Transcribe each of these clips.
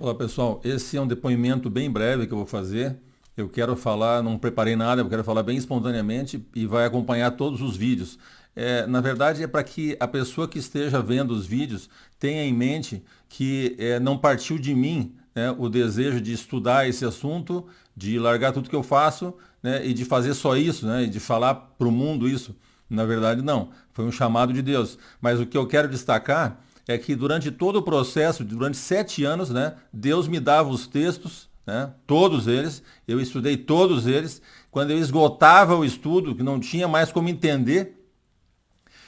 Olá pessoal, esse é um depoimento bem breve que eu vou fazer. Eu quero falar, não preparei nada, eu quero falar bem espontaneamente e vai acompanhar todos os vídeos. Na verdade, é para que a pessoa que esteja vendo os vídeos tenha em mente que não partiu de mim, né, o desejo de estudar esse assunto, de largar tudo que eu faço, né, e de fazer só isso, né, e de falar para o mundo isso. Na verdade, não. Foi um chamado de Deus. Mas o que eu quero destacar é que durante todo o processo, durante 7 anos, né, Deus me dava os textos, né, todos eles, eu estudei todos eles. Quando eu esgotava o estudo, que não tinha mais como entender,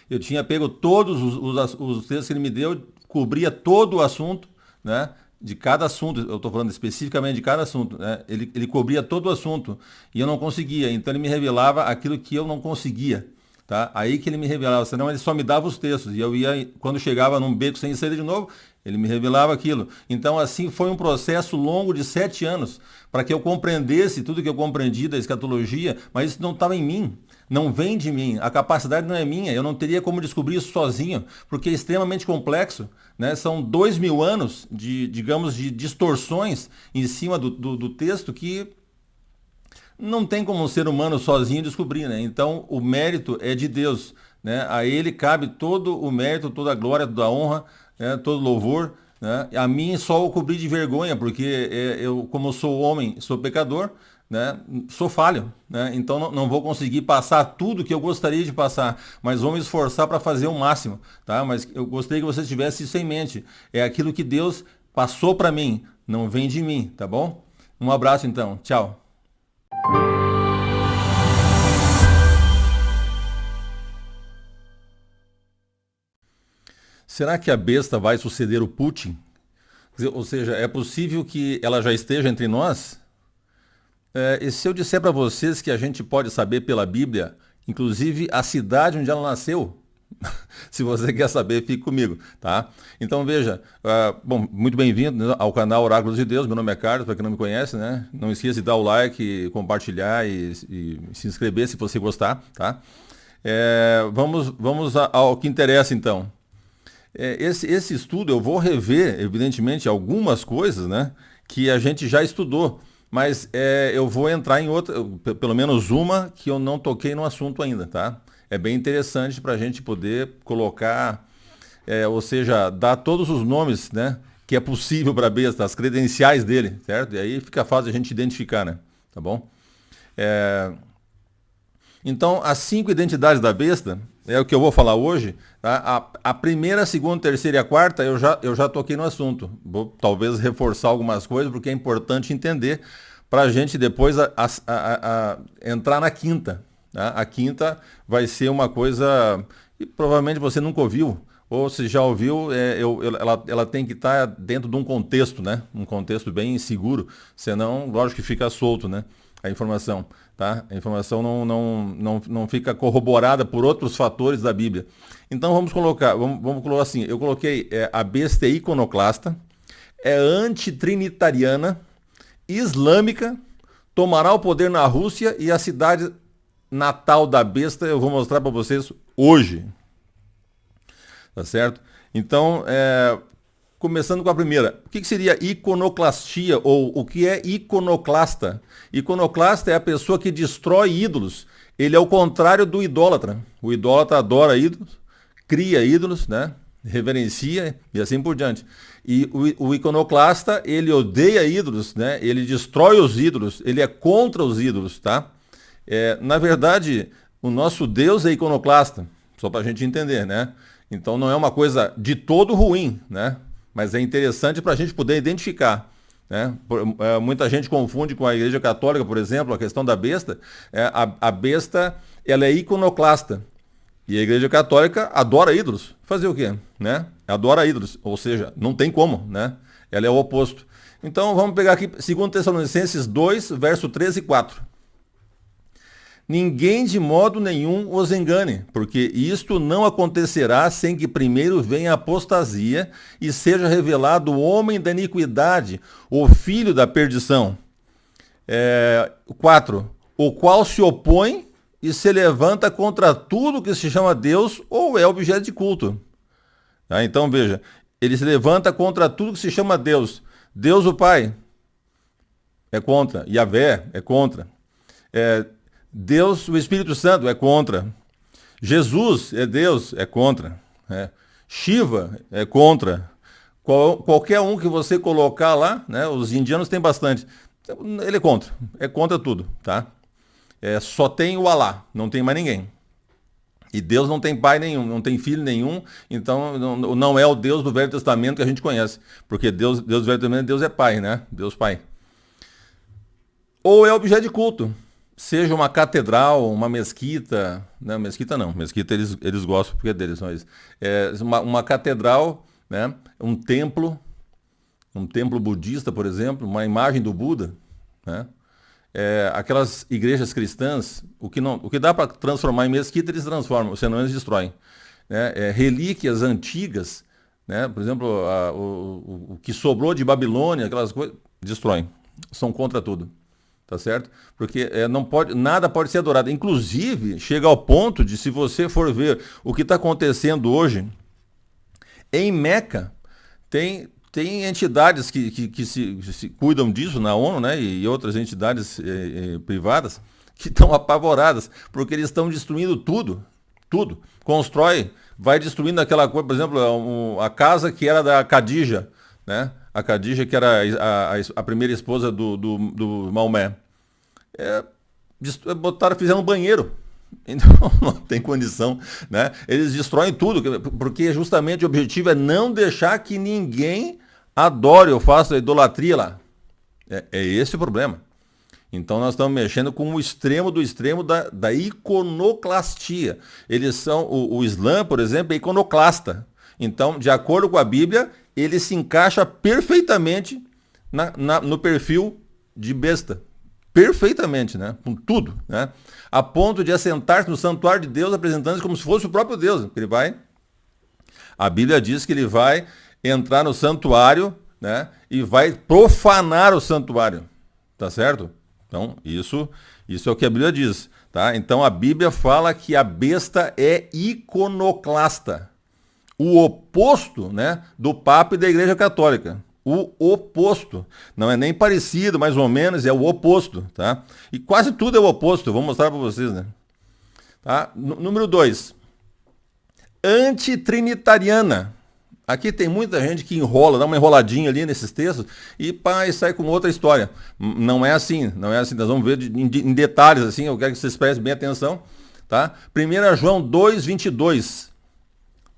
eu tinha pego todos os textos que ele me deu, cobria todo o assunto, né, de cada assunto, eu estou falando especificamente de cada assunto, né, ele cobria todo o assunto e eu não conseguia, então ele me revelava aquilo que eu não conseguia. Tá? Aí que ele me revelava, senão ele só me dava os textos. E eu ia, quando chegava num beco sem saída de novo, ele me revelava aquilo. Então, assim, foi um processo longo de 7 anos para que eu compreendesse tudo que eu compreendi da escatologia, mas isso não estava em mim, não vem de mim, a capacidade não é minha, eu não teria como descobrir isso sozinho, porque é extremamente complexo. Né? São 2000 anos de, digamos, de distorções em cima do texto que não tem como um ser humano sozinho descobrir, né? Então o mérito é de Deus, né? A Ele cabe todo o mérito, toda a glória, toda a honra, né? Todo o louvor, né? A mim só o cobri de vergonha, porque eu, como sou homem, sou pecador, né? Sou falho, né? Então não vou conseguir passar tudo que eu gostaria de passar, mas vou me esforçar para fazer o máximo, tá? Mas eu gostaria que você tivesse isso em mente. É aquilo que Deus passou para mim, não vem de mim, tá bom? Um abraço então, tchau. Será que a besta vai suceder o Putin? Ou seja, é possível que ela já esteja entre nós? E se eu disser para vocês que a gente pode saber pela Bíblia, inclusive a cidade onde ela nasceu? Se você quer saber, fique comigo, tá? Então veja, bom, muito bem-vindo, né, ao canal Oráculos de Deus. Meu nome é Carlos, para quem não me conhece, né? Não esqueça de dar o like, compartilhar e se inscrever se você gostar, tá? Vamos ao que interessa então. Esse estudo eu vou rever, evidentemente, algumas coisas, né, que a gente já estudou, mas eu vou entrar em outra, pelo menos uma que eu não toquei no assunto ainda, tá? É bem interessante para a gente poder colocar, ou seja, dar todos os nomes, né, que é possível para a besta, as credenciais dele, certo? E aí fica fácil a gente identificar, né? Tá bom? Então, as 5 identidades da besta é o que eu vou falar hoje. Tá? A primeira, a segunda, a terceira e a quarta eu já toquei no assunto. Vou talvez reforçar algumas coisas, porque é importante entender para a gente depois entrar na quinta. Tá? A quinta vai ser uma coisa que provavelmente você nunca ouviu, ou se já ouviu, ela tem que estar dentro de um contexto, né? Um contexto bem seguro, senão, lógico que fica solto, né? A informação, tá? A informação não fica corroborada por outros fatores da Bíblia. Então vamos colocar assim, eu coloquei a besta iconoclasta, é antitrinitariana, islâmica, tomará o poder na Rússia e a cidade natal da besta eu vou mostrar para vocês hoje. Tá certo? Então, começando com a primeira, o que seria iconoclastia ou o que é iconoclasta? Iconoclasta é a pessoa que destrói ídolos. Ele é o contrário do idólatra. O idólatra adora ídolos, cria ídolos, né? Reverencia e assim por diante. E o iconoclasta, ele odeia ídolos, né? Ele destrói os ídolos, ele é contra os ídolos, tá? Na verdade, o nosso Deus é iconoclasta, só para a gente entender, né? Então não é uma coisa de todo ruim, né? Mas é interessante para a gente poder identificar. Né? Muita gente confunde com a Igreja Católica, por exemplo, a questão da besta. A besta ela é iconoclasta. E a Igreja Católica adora ídolos. Fazer o quê? Né? Adora ídolos. Ou seja, não tem como. Né? Ela é o oposto. Então vamos pegar aqui 2 Tessalonicenses 2, verso 13 e 4. Ninguém de modo nenhum os engane, porque isto não acontecerá sem que primeiro venha a apostasia e seja revelado o homem da iniquidade, o filho da perdição. 4. O qual se opõe e se levanta contra tudo que se chama Deus ou é objeto de culto. Tá? Então veja, ele se levanta contra tudo que se chama Deus. Deus o Pai é contra. Yahvé é contra. Deus, o Espírito Santo, é contra. Jesus é Deus, é contra. Shiva é contra. Qualquer um que você colocar lá, né, os indianos têm bastante, ele é contra tudo, tá? Só tem o Alá, não tem mais ninguém. E Deus não tem pai nenhum, não tem filho nenhum, então não é o Deus do Velho Testamento que a gente conhece, porque Deus do Velho Testamento, Deus é pai, né? Deus pai. Ou é objeto de culto, seja uma catedral, uma mesquita, não, mesquita não, mesquita eles gostam porque é deles, são eles. Uma catedral, né? Um templo budista, por exemplo, uma imagem do Buda, né? Aquelas igrejas cristãs, o que dá para transformar em mesquita, eles transformam, senão eles destroem. Né? Relíquias antigas, né? Por exemplo, o que sobrou de Babilônia, aquelas coisas, destroem. São contra tudo. Tá certo? Porque nada pode ser adorado. Inclusive, chega ao ponto de, se você for ver o que está acontecendo hoje, em Meca, tem entidades que se cuidam disso na ONU, né, e outras entidades privadas que estão apavoradas, porque eles estão destruindo tudo. Constrói, vai destruindo aquela coisa, por exemplo, a casa que era da Khadija, né? A Khadija, que era a primeira esposa do Maomé. Fizeram um banheiro. Então não tem condição, né? Eles destroem tudo, porque justamente o objetivo é não deixar que ninguém adore ou faça idolatria lá. É esse o problema. Então nós estamos mexendo com o extremo do extremo da iconoclastia. Eles são, o Islã, por exemplo, é iconoclasta. Então, de acordo com a Bíblia, ele se encaixa perfeitamente no perfil de besta. Perfeitamente, né? Com tudo, né? A ponto de assentar-se no santuário de Deus, apresentando-se como se fosse o próprio Deus. A Bíblia diz que ele vai entrar no santuário, né? E vai profanar o santuário. Tá certo? Então, isso é o que a Bíblia diz, tá? Então, a Bíblia fala que a besta é iconoclasta. O oposto, né, do Papa e da Igreja Católica. O oposto. Não é nem parecido, mais ou menos, é o oposto, tá? E quase tudo é o oposto, eu vou mostrar para vocês, né? Tá? Número 2. Antitrinitariana. Aqui tem muita gente que enrola, dá uma enroladinha ali nesses textos e sai com outra história. Não é assim, nós vamos ver em detalhes assim, eu quero que vocês prestem bem atenção, tá? 1 João 2:22.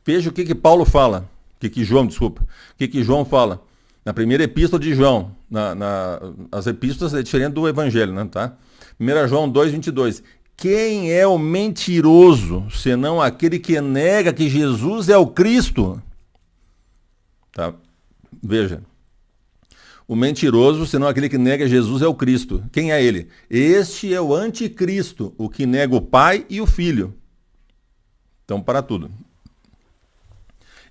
Veja o que Paulo fala, o que João fala. Na primeira epístola de João, as epístolas é diferente do evangelho, né, tá? 1 João 2:22. Quem é o mentiroso, senão aquele que nega que Jesus é o Cristo? Tá? Veja. O mentiroso, senão aquele que nega Jesus é o Cristo. Quem é ele? Este é o anticristo, o que nega o Pai e o Filho. Então, para tudo.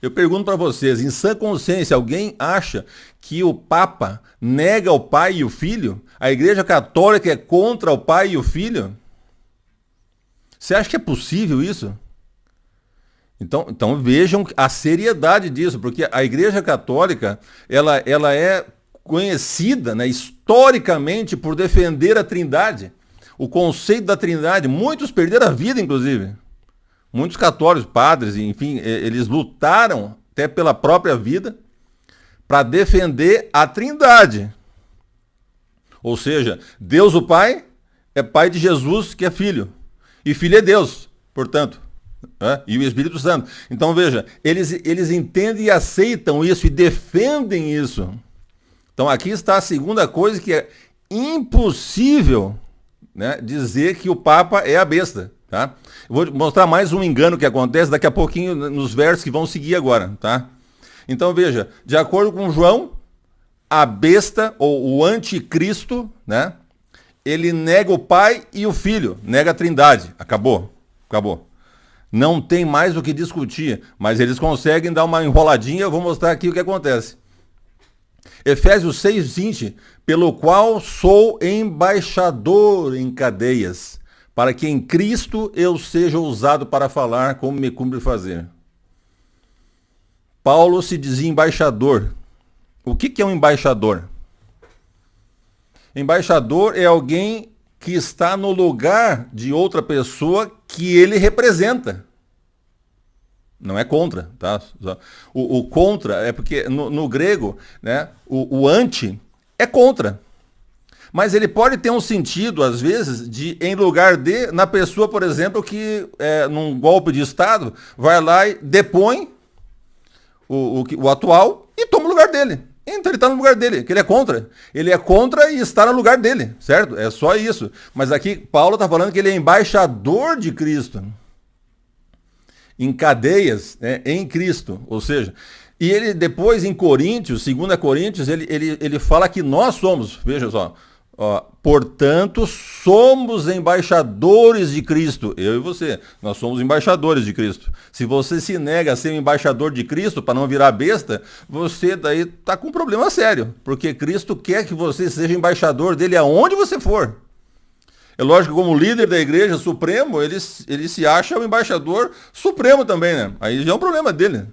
Eu pergunto para vocês, em sã consciência, alguém acha que o Papa nega o Pai e o Filho? A Igreja Católica é contra o Pai e o Filho? Você acha que é possível isso? Então vejam a seriedade disso, porque a Igreja Católica ela é conhecida, né, historicamente por defender a Trindade, o conceito da Trindade. Muitos perderam a vida, inclusive. Muitos católicos, padres, enfim, eles lutaram até pela própria vida para defender a Trindade. Ou seja, Deus o Pai é Pai de Jesus, que é Filho. E Filho é Deus, portanto. E o Espírito Santo. Então veja, eles entendem e aceitam isso e defendem isso. Então aqui está a segunda coisa, que é impossível, né, dizer que o Papa é a besta. Tá? Eu vou mostrar mais um engano que acontece daqui a pouquinho nos versos que vão seguir agora. Tá? Então veja, de acordo com João, a besta ou o anticristo, né, ele nega o Pai e o Filho, nega a Trindade. Acabou. Não tem mais o que discutir, mas eles conseguem dar uma enroladinha. Eu vou mostrar aqui o que acontece. Efésios 6:20, pelo qual sou embaixador em cadeias, para que em Cristo eu seja usado para falar como me cumpre fazer. Paulo se dizia embaixador. O que é um embaixador? Embaixador é alguém que está no lugar de outra pessoa que ele representa. Não é contra, tá? O contra é porque no grego, né, o anti é contra. Mas ele pode ter um sentido, às vezes, de em lugar de, na pessoa, por exemplo, que num golpe de Estado, vai lá e depõe o atual e toma o lugar dele. Então ele está no lugar dele, que ele é contra. Ele é contra e está no lugar dele, certo? É só isso. Mas aqui Paulo está falando que ele é embaixador de Cristo. Em cadeias, né, em Cristo. Ou seja, e ele depois em Coríntios, 2 Coríntios, ele fala que nós somos, veja só, ó, portanto, somos embaixadores de Cristo. Eu e você, nós somos embaixadores de Cristo. Se você se nega a ser um embaixador de Cristo para não virar besta, você daí está com um problema sério. Porque Cristo quer que você seja embaixador dele aonde você for. É lógico que como líder da igreja supremo, ele se acha o embaixador supremo também, né? Aí já é um problema dele,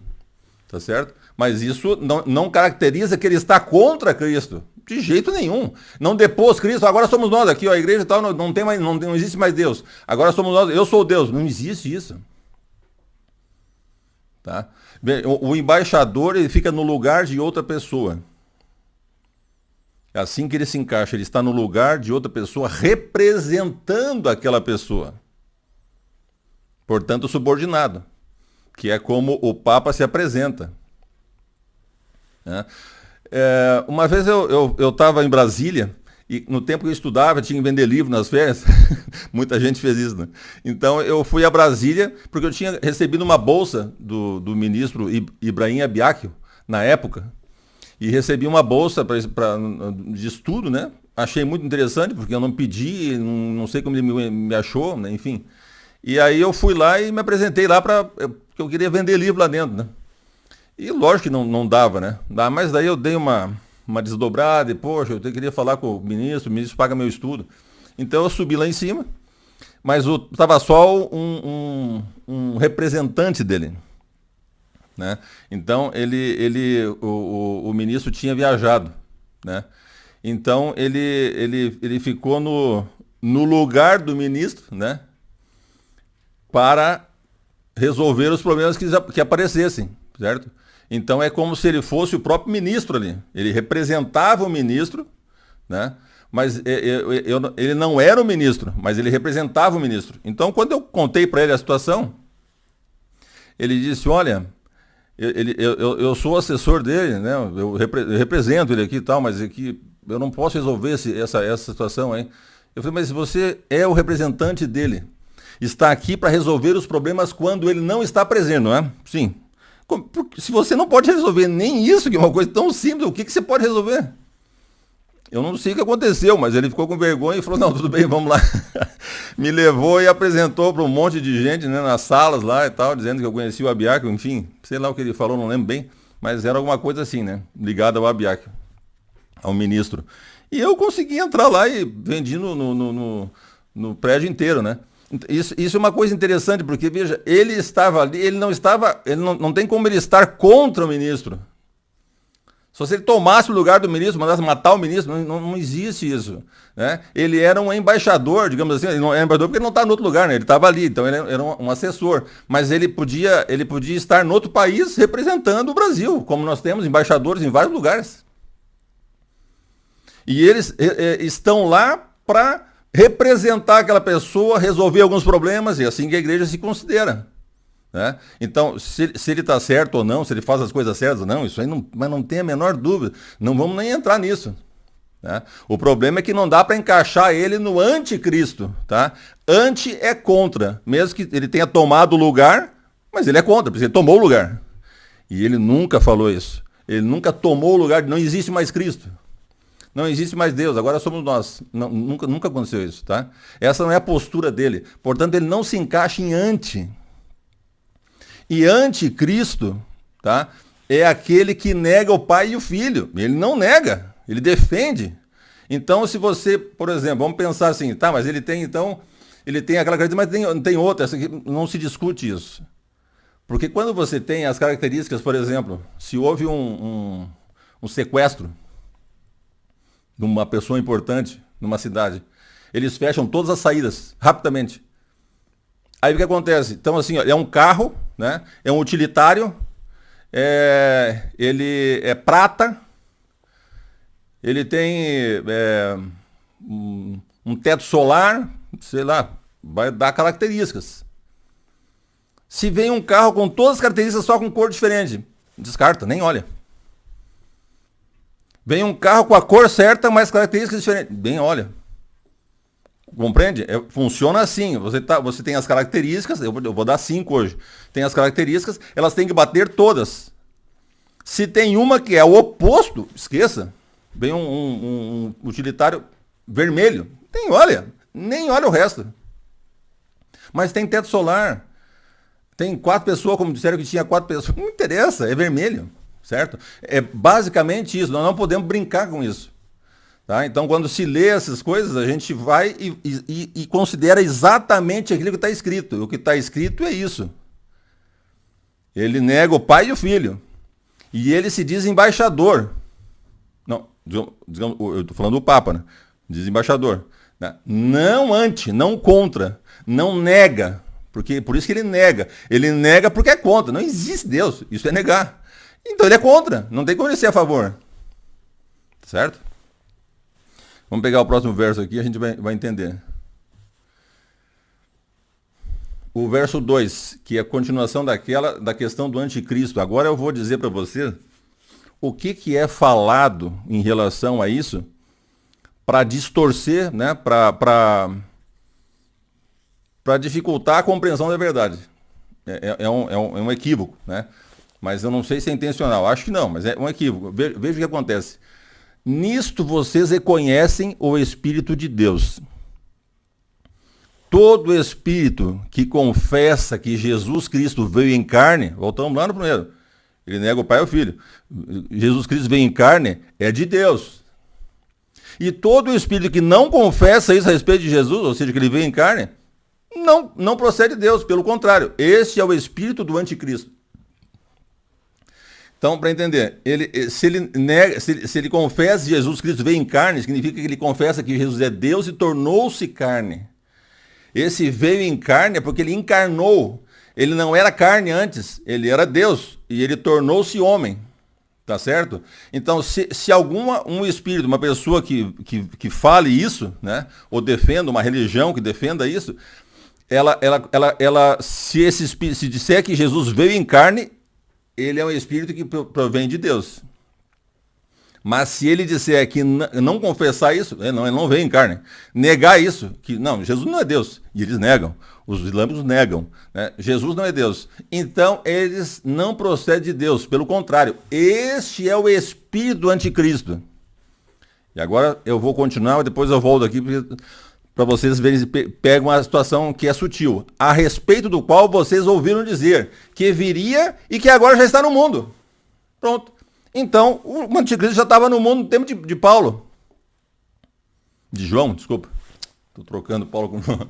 tá certo? Mas isso não caracteriza que ele está contra Cristo. De jeito nenhum. Não depôs Cristo, agora somos nós aqui, ó, a igreja e tal, não existe mais Deus. Agora somos nós, eu sou Deus. Não existe isso. Tá? O embaixador, ele fica no lugar de outra pessoa. É assim que ele se encaixa, ele está no lugar de outra pessoa, representando aquela pessoa. Portanto, subordinado, que é como o Papa se apresenta. Né? Uma vez eu estava em Brasília, e no tempo que eu estudava, tinha que vender livro nas férias, muita gente fez isso, né? Então eu fui a Brasília, porque eu tinha recebido uma bolsa do ministro Ibrahim Abiaquio, na época, e recebi uma bolsa de estudo, né? Achei muito interessante, porque eu não pedi, não sei como ele me achou, né? Enfim. E aí eu fui lá e me apresentei lá porque eu queria vender livro lá dentro, né? E lógico que não dava, né? Mas daí eu dei uma desdobrada e, poxa, eu queria falar com o ministro paga meu estudo. Então eu subi lá em cima, mas estava só um representante dele. Né? Então o ministro tinha viajado, né? Então ele ficou no lugar do ministro, né? Para resolver os problemas que aparecessem, certo? Então é como se ele fosse o próprio ministro ali. Ele representava o ministro, né? Mas ele não era o ministro, mas ele representava o ministro. Então quando eu contei para ele a situação, ele disse, olha, eu sou assessor dele, né? Eu represento ele aqui e tal, mas aqui eu não posso resolver essa situação aí. Eu falei, mas você é o representante dele. Está aqui para resolver os problemas quando ele não está presente, não é? Sim. Se você não pode resolver nem isso, que é uma coisa tão simples, o que você pode resolver? Eu não sei o que aconteceu, mas ele ficou com vergonha e falou, não, tudo bem, vamos lá. Me levou e apresentou para um monte de gente, né, nas salas lá e tal, dizendo que eu conhecia o Abiaquio, enfim, sei lá o que ele falou, não lembro bem, mas era alguma coisa assim, né, ligada ao Abiaquio, ao ministro. E eu consegui entrar lá e vendi no prédio inteiro, né. Isso é uma coisa interessante, porque, veja, ele estava ali, ele não tem como ele estar contra o ministro. Só se ele tomasse o lugar do ministro, mandasse matar o ministro, não existe isso. Né? Ele era um embaixador, digamos assim, ele não é embaixador porque ele não está em outro lugar, né? Ele estava ali, então ele era um assessor. Mas ele podia estar em outro país representando o Brasil, como nós temos embaixadores em vários lugares. E eles estão lá para representar aquela pessoa, resolver alguns problemas, e é assim que a igreja se considera. Né? Então, se ele está certo ou não, se ele faz as coisas certas ou não, isso aí mas não tem a menor dúvida. Não vamos nem entrar nisso. Né? O problema é que não dá para encaixar ele no anticristo. Tá? Anti é contra, mesmo que ele tenha tomado o lugar, mas ele é contra, porque ele tomou o lugar. E ele nunca falou isso. Ele nunca tomou o lugar, não existe mais Cristo. Não existe mais Deus, agora somos nós. Nunca aconteceu isso. Tá? Essa não é a postura dele. Portanto, ele não se encaixa em anti. E anticristo, tá, é aquele que nega o pai e o filho. Ele não nega, ele defende. Então, se você, por exemplo, vamos pensar assim, tá, mas ele tem aquela característica, mas tem outra, essa aqui, não se discute isso. Porque quando você tem as características, por exemplo, se houve um um sequestro de uma pessoa importante numa cidade. Eles fecham todas as saídas, rapidamente. Aí o que acontece? Então, assim, ó, é um carro, né? É um utilitário, ele é prata, ele tem um teto solar, sei lá, vai dar características. Se vem um carro com todas as características só com cor diferente, descarta, nem olha. Vem um carro com a cor certa, mas características diferentes, bem olha. Compreende? Funciona assim, você tem as características, eu vou dar 5 hoje. Tem as características, elas têm que bater todas. Se tem uma que é o oposto, esqueça. Vem um utilitário vermelho, nem olha o resto. Mas tem teto solar. Tem 4 pessoas, como disseram que tinha 4 pessoas. Não interessa, é vermelho, certo? É basicamente isso, nós não podemos brincar com isso. Tá? Então, quando se lê essas coisas, a gente vai e considera exatamente aquilo que está escrito. E o que está escrito é isso. Ele nega o pai e o filho. E ele se diz embaixador. Não, digamos, eu estou falando do Papa, né? Diz embaixador. Né? Não não contra, não nega. Por isso que ele nega. Ele nega porque é contra. Não existe Deus. Isso é negar. Então ele é contra. Não tem como ele ser a favor. Certo? Vamos pegar o próximo verso aqui e a gente vai entender. O verso 2, que é a continuação da questão do anticristo. Agora eu vou dizer para você o que é falado em relação a isso para distorcer, né, para dificultar a compreensão da verdade. É um equívoco, né? Mas eu não sei se é intencional. Acho que não, mas é um equívoco. Veja o que acontece. Nisto vocês reconhecem o Espírito de Deus. Todo espírito que confessa que Jesus Cristo veio em carne, voltamos lá no primeiro, ele nega o Pai e o Filho. Jesus Cristo veio em carne, é de Deus. E todo espírito que não confessa isso a respeito de Jesus, ou seja, que ele veio em carne, não procede de Deus, pelo contrário, este é o espírito do anticristo. Então, para entender, se ele confessa que Jesus Cristo veio em carne, significa que ele confessa que Jesus é Deus e tornou-se carne. Esse veio em carne é porque ele encarnou. Ele não era carne antes, ele era Deus e ele tornou-se homem. Tá certo? Então, se um espírito, uma pessoa que fale isso, né, ou defenda uma religião que defenda isso, se disser que Jesus veio em carne, ele é um espírito que provém de Deus. Mas se ele disser que não confessar isso, ele não veio em carne. Negar isso, que não, Jesus não é Deus. E eles negam. Os islâmicos negam. Né? Jesus não é Deus. Então, eles não procedem de Deus. Pelo contrário, este é o espírito do anticristo. E agora eu vou continuar, depois eu volto aqui para vocês verem, pegam uma situação que é sutil. A respeito do qual vocês ouviram dizer que viria e que agora já está no mundo. Pronto. Então, o anticristo já estava no mundo no tempo de Paulo. De João, desculpa. Estou trocando Paulo com João.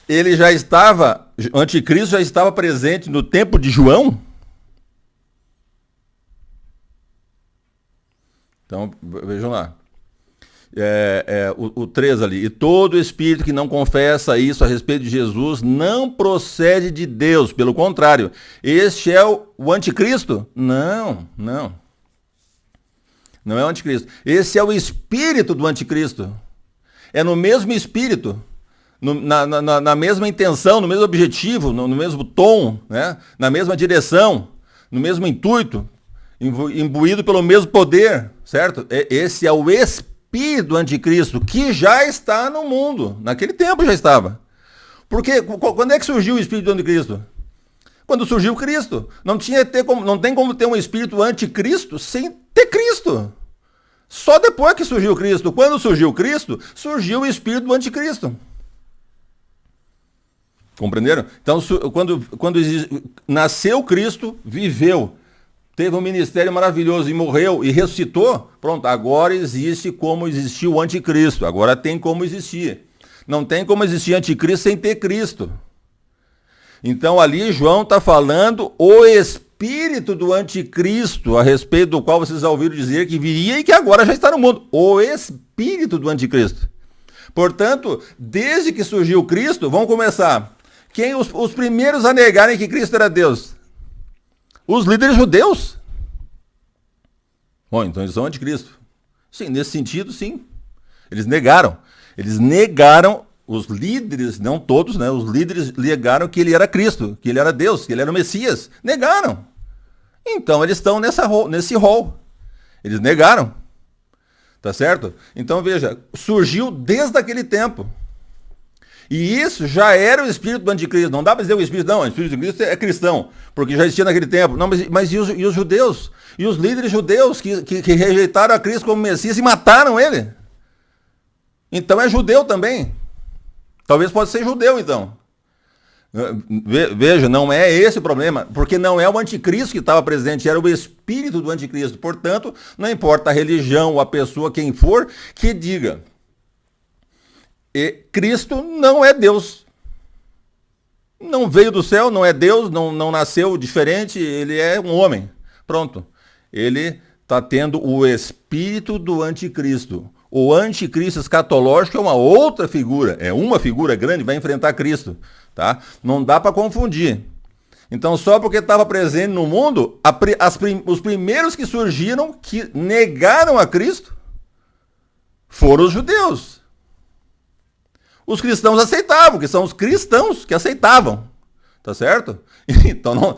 Ele já estava, o anticristo já estava presente no tempo de João. Então, vejam lá. O 3 ali. E todo espírito que não confessa isso a respeito de Jesus não procede de Deus. Pelo contrário, este é o anticristo? Não. Não é o anticristo. Esse é o espírito do anticristo. É no mesmo espírito, na mesma intenção, no mesmo objetivo, no mesmo tom, né? Na mesma direção, no mesmo intuito, imbuído pelo mesmo poder, certo? Esse é o espírito do anticristo, que já está no mundo. Naquele tempo já estava. Porque quando é que surgiu o espírito do anticristo? Quando surgiu Cristo. Não tem como ter um espírito anticristo sem ter Cristo. Só depois que surgiu Cristo. Quando surgiu Cristo, surgiu o espírito do anticristo. Compreenderam? Então, quando nasceu Cristo, viveu, teve um ministério maravilhoso e morreu e ressuscitou, pronto, agora existe como existiu o anticristo. Agora tem como existir. Não tem como existir anticristo sem ter Cristo. Então ali João está falando o espírito espírito do anticristo, a respeito do qual vocês já ouviram dizer que viria e que agora já está no mundo. O espírito do anticristo. Portanto, desde que surgiu Cristo, vamos começar. Quem os primeiros a negarem que Cristo era Deus? Os líderes judeus. Bom, então eles são anticristo. Sim, nesse sentido, sim. Eles negaram. Eles negaram, os líderes, não todos, né? Os líderes negaram que ele era Cristo, que ele era Deus, que ele era o Messias. Negaram. Então eles estão nesse rol. Eles negaram. Tá certo? Então veja, surgiu desde aquele tempo. E isso já era o espírito do anticristo. Não dá para dizer o espírito, não, o espírito do Cristo é cristão, porque já existia naquele tempo. Não, mas e os judeus? E os líderes judeus que rejeitaram a Cristo como Messias e mataram ele? Então é judeu também. Talvez pode ser judeu, então. Veja, não é esse o problema, porque não é o anticristo que estava presente, era o espírito do anticristo. Portanto, não importa a religião, a pessoa, quem for, que diga: Cristo não é Deus. Não veio do céu, não é Deus, não nasceu diferente, ele é um homem. Pronto. Ele está tendo o espírito do anticristo. O anticristo escatológico é uma outra figura, é uma figura grande, vai enfrentar Cristo. Tá? Não dá para confundir. Então, só porque estava presente no mundo, os primeiros que surgiram, que negaram a Cristo, foram os judeus. Os cristãos aceitavam, que são os cristãos que aceitavam. Tá certo? Então,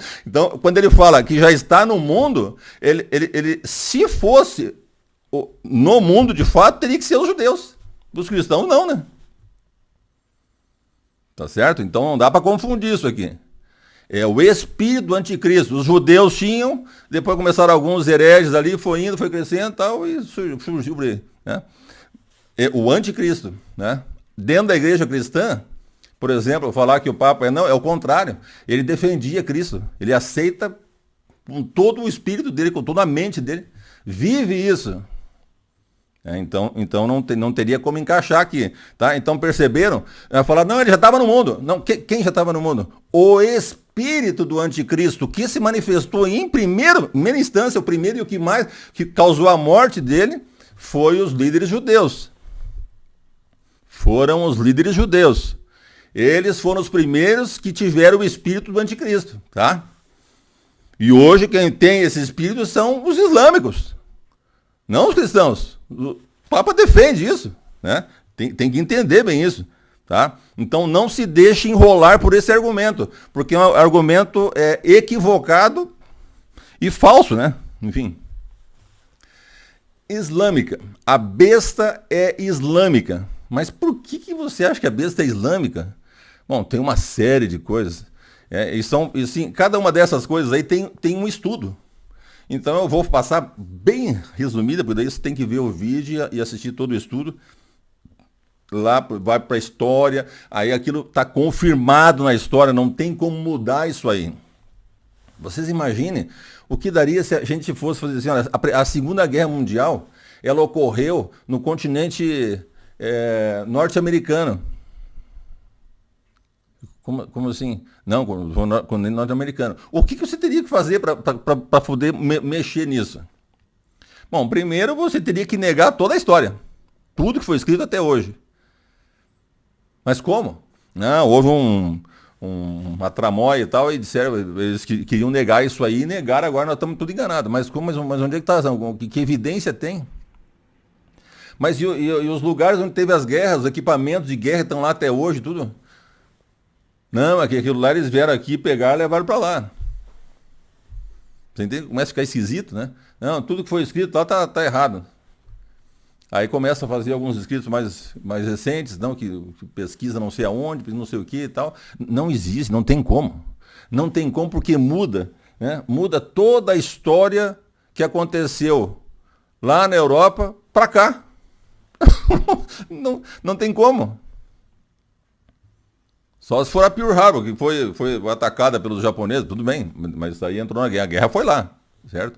quando ele fala que já está no mundo, ele se fosse no mundo de fato, teria que ser os judeus. Os cristãos não, né? Tá certo? Então não dá para confundir isso aqui. É o espírito do anticristo. Os judeus tinham, depois começaram alguns hereges ali, foi indo, foi crescendo e tal, e surgiu por aí. Né? É o anticristo. Né? Dentro da igreja cristã, por exemplo, falar que o Papa não, é o contrário. Ele defendia Cristo. Ele aceita com todo o espírito dele, com toda a mente dele. Vive isso. Então não teria como encaixar aqui, tá? Então perceberam? Falar, não, ele já estava no mundo. Não, quem já estava no mundo? O espírito do anticristo que se manifestou em primeira instância, o primeiro e o que causou a morte dele foi os líderes judeus. Foram os líderes judeus. Eles foram os primeiros que tiveram o espírito do anticristo, tá? E hoje quem tem esse espírito são os islâmicos, não os cristãos. O Papa defende isso, né? Tem que entender bem isso, tá? Então não se deixe enrolar por esse argumento, porque é um argumento equivocado e falso, né? Enfim. Islâmica. A besta é islâmica. Mas por que você acha que a besta é islâmica? Bom, tem uma série de coisas. Cada uma dessas coisas aí tem um estudo. Então eu vou passar bem resumida, porque daí você tem que ver o vídeo e assistir todo o estudo. Lá vai para a história, aí aquilo está confirmado na história, não tem como mudar isso aí. Vocês imaginem o que daria se a gente fosse fazer assim, olha, a Segunda Guerra Mundial, ela ocorreu no continente norte-americano. Como assim? Não, continente norte-americano. O que você teria que fazer para poder mexer nisso? Bom, primeiro você teria que negar toda a história. Tudo que foi escrito até hoje. Mas como? Não, houve uma tramóia e tal, e disseram, eles queriam negar isso aí, e negaram, agora nós estamos tudo enganados. Mas onde é que está? Que evidência tem? Mas e os lugares onde teve as guerras, os equipamentos de guerra estão lá até hoje, tudo? Não, aquilo lá eles vieram aqui, pegaram e levaram para lá. Você entende? Começa a ficar esquisito, né? Não, tudo que foi escrito lá tá errado. Aí começa a fazer alguns escritos mais recentes, não, que pesquisa não sei aonde, não sei o que e tal. Não existe, não tem como. Não tem como porque muda, né? Muda toda a história que aconteceu lá na Europa para cá. Não tem como. Só se for a Pearl Harbor, que foi atacada pelos japoneses, tudo bem, mas isso aí entrou na guerra. A guerra foi lá, certo?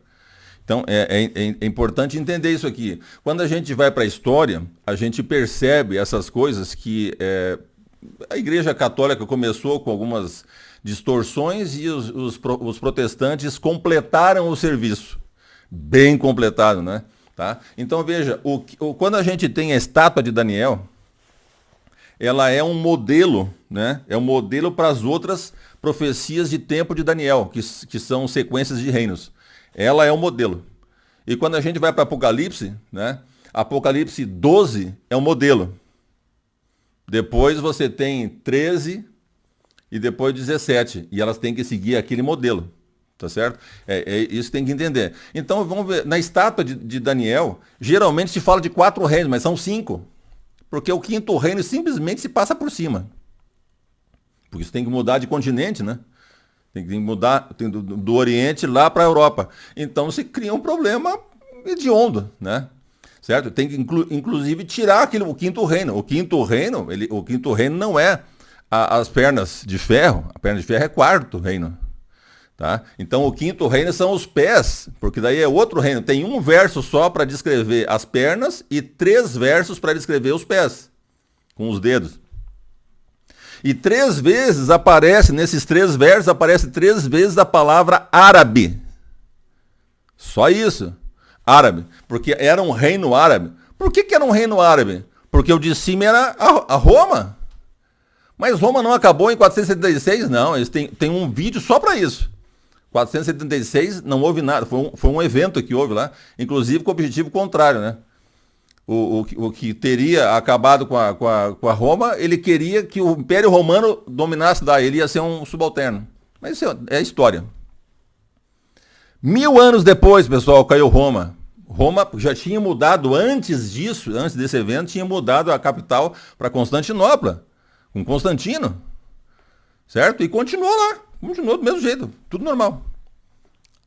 Então, é importante entender isso aqui. Quando a gente vai para a história, a gente percebe essas coisas que a Igreja Católica começou com algumas distorções e os protestantes completaram o serviço. Bem completado, né? Tá? Então veja, quando a gente tem a estátua de Daniel, ela é um modelo, né? É um modelo para as outras profecias de tempo de Daniel, que são sequências de reinos. Ela é um modelo. E quando a gente vai para Apocalipse, né? Apocalipse 12 é um modelo. Depois você tem 13 e depois 17. E elas têm que seguir aquele modelo. Tá certo? Isso tem que entender. Então vamos ver, na estátua de Daniel, geralmente se fala de 4 reinos, mas são 5. Porque o 5º reino simplesmente se passa por cima. Porque isso tem que mudar de continente, né? Tem que mudar do Oriente lá para a Europa. Então se cria um problema hediondo, né? Certo? Tem que inclusive tirar o 5º reino. O 5º reino não é as pernas de ferro. A perna de ferro é 4º reino. Tá? Então o 5º reino são os pés, porque daí é outro reino. Tem um verso só para descrever as pernas e 3 versos para descrever os pés, com os dedos. E 3 vezes aparece, nesses 3 versos, aparece 3 vezes a palavra árabe. Só isso. Árabe. Porque era um reino árabe. Por que era um reino árabe? Porque o de cima era a Roma. Mas Roma não acabou em 476? Não, eles têm um vídeo só para isso. 476 não houve nada, foi um evento que houve lá, inclusive com o objetivo contrário, né? O que teria acabado com a Roma, ele queria que o Império Romano dominasse daí, ele ia ser um subalterno. Mas isso é história. 1000 anos depois, pessoal, caiu Roma. Roma já tinha mudado antes disso, antes desse evento, tinha mudado a capital para Constantinopla, com Constantino, certo? E continuou lá. Continuou do mesmo jeito, tudo normal.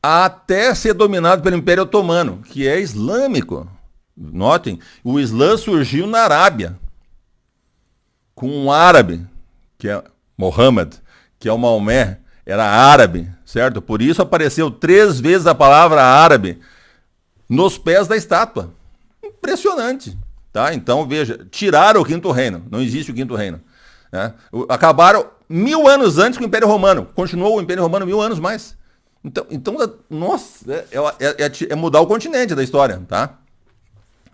Até ser dominado pelo Império Otomano, que é islâmico. Notem, o Islã surgiu na Arábia, com um árabe, que é Mohammed, que é o Maomé, era árabe, certo? Por isso apareceu 3 vezes a palavra árabe nos pés da estátua. Impressionante, tá? Então, veja, tiraram o 5º reino, não existe o 5º reino. Né? Acabaram 1000 anos antes com o Império Romano. Continuou o Império Romano 1000 anos mais. Então nossa, é mudar o continente da história, tá?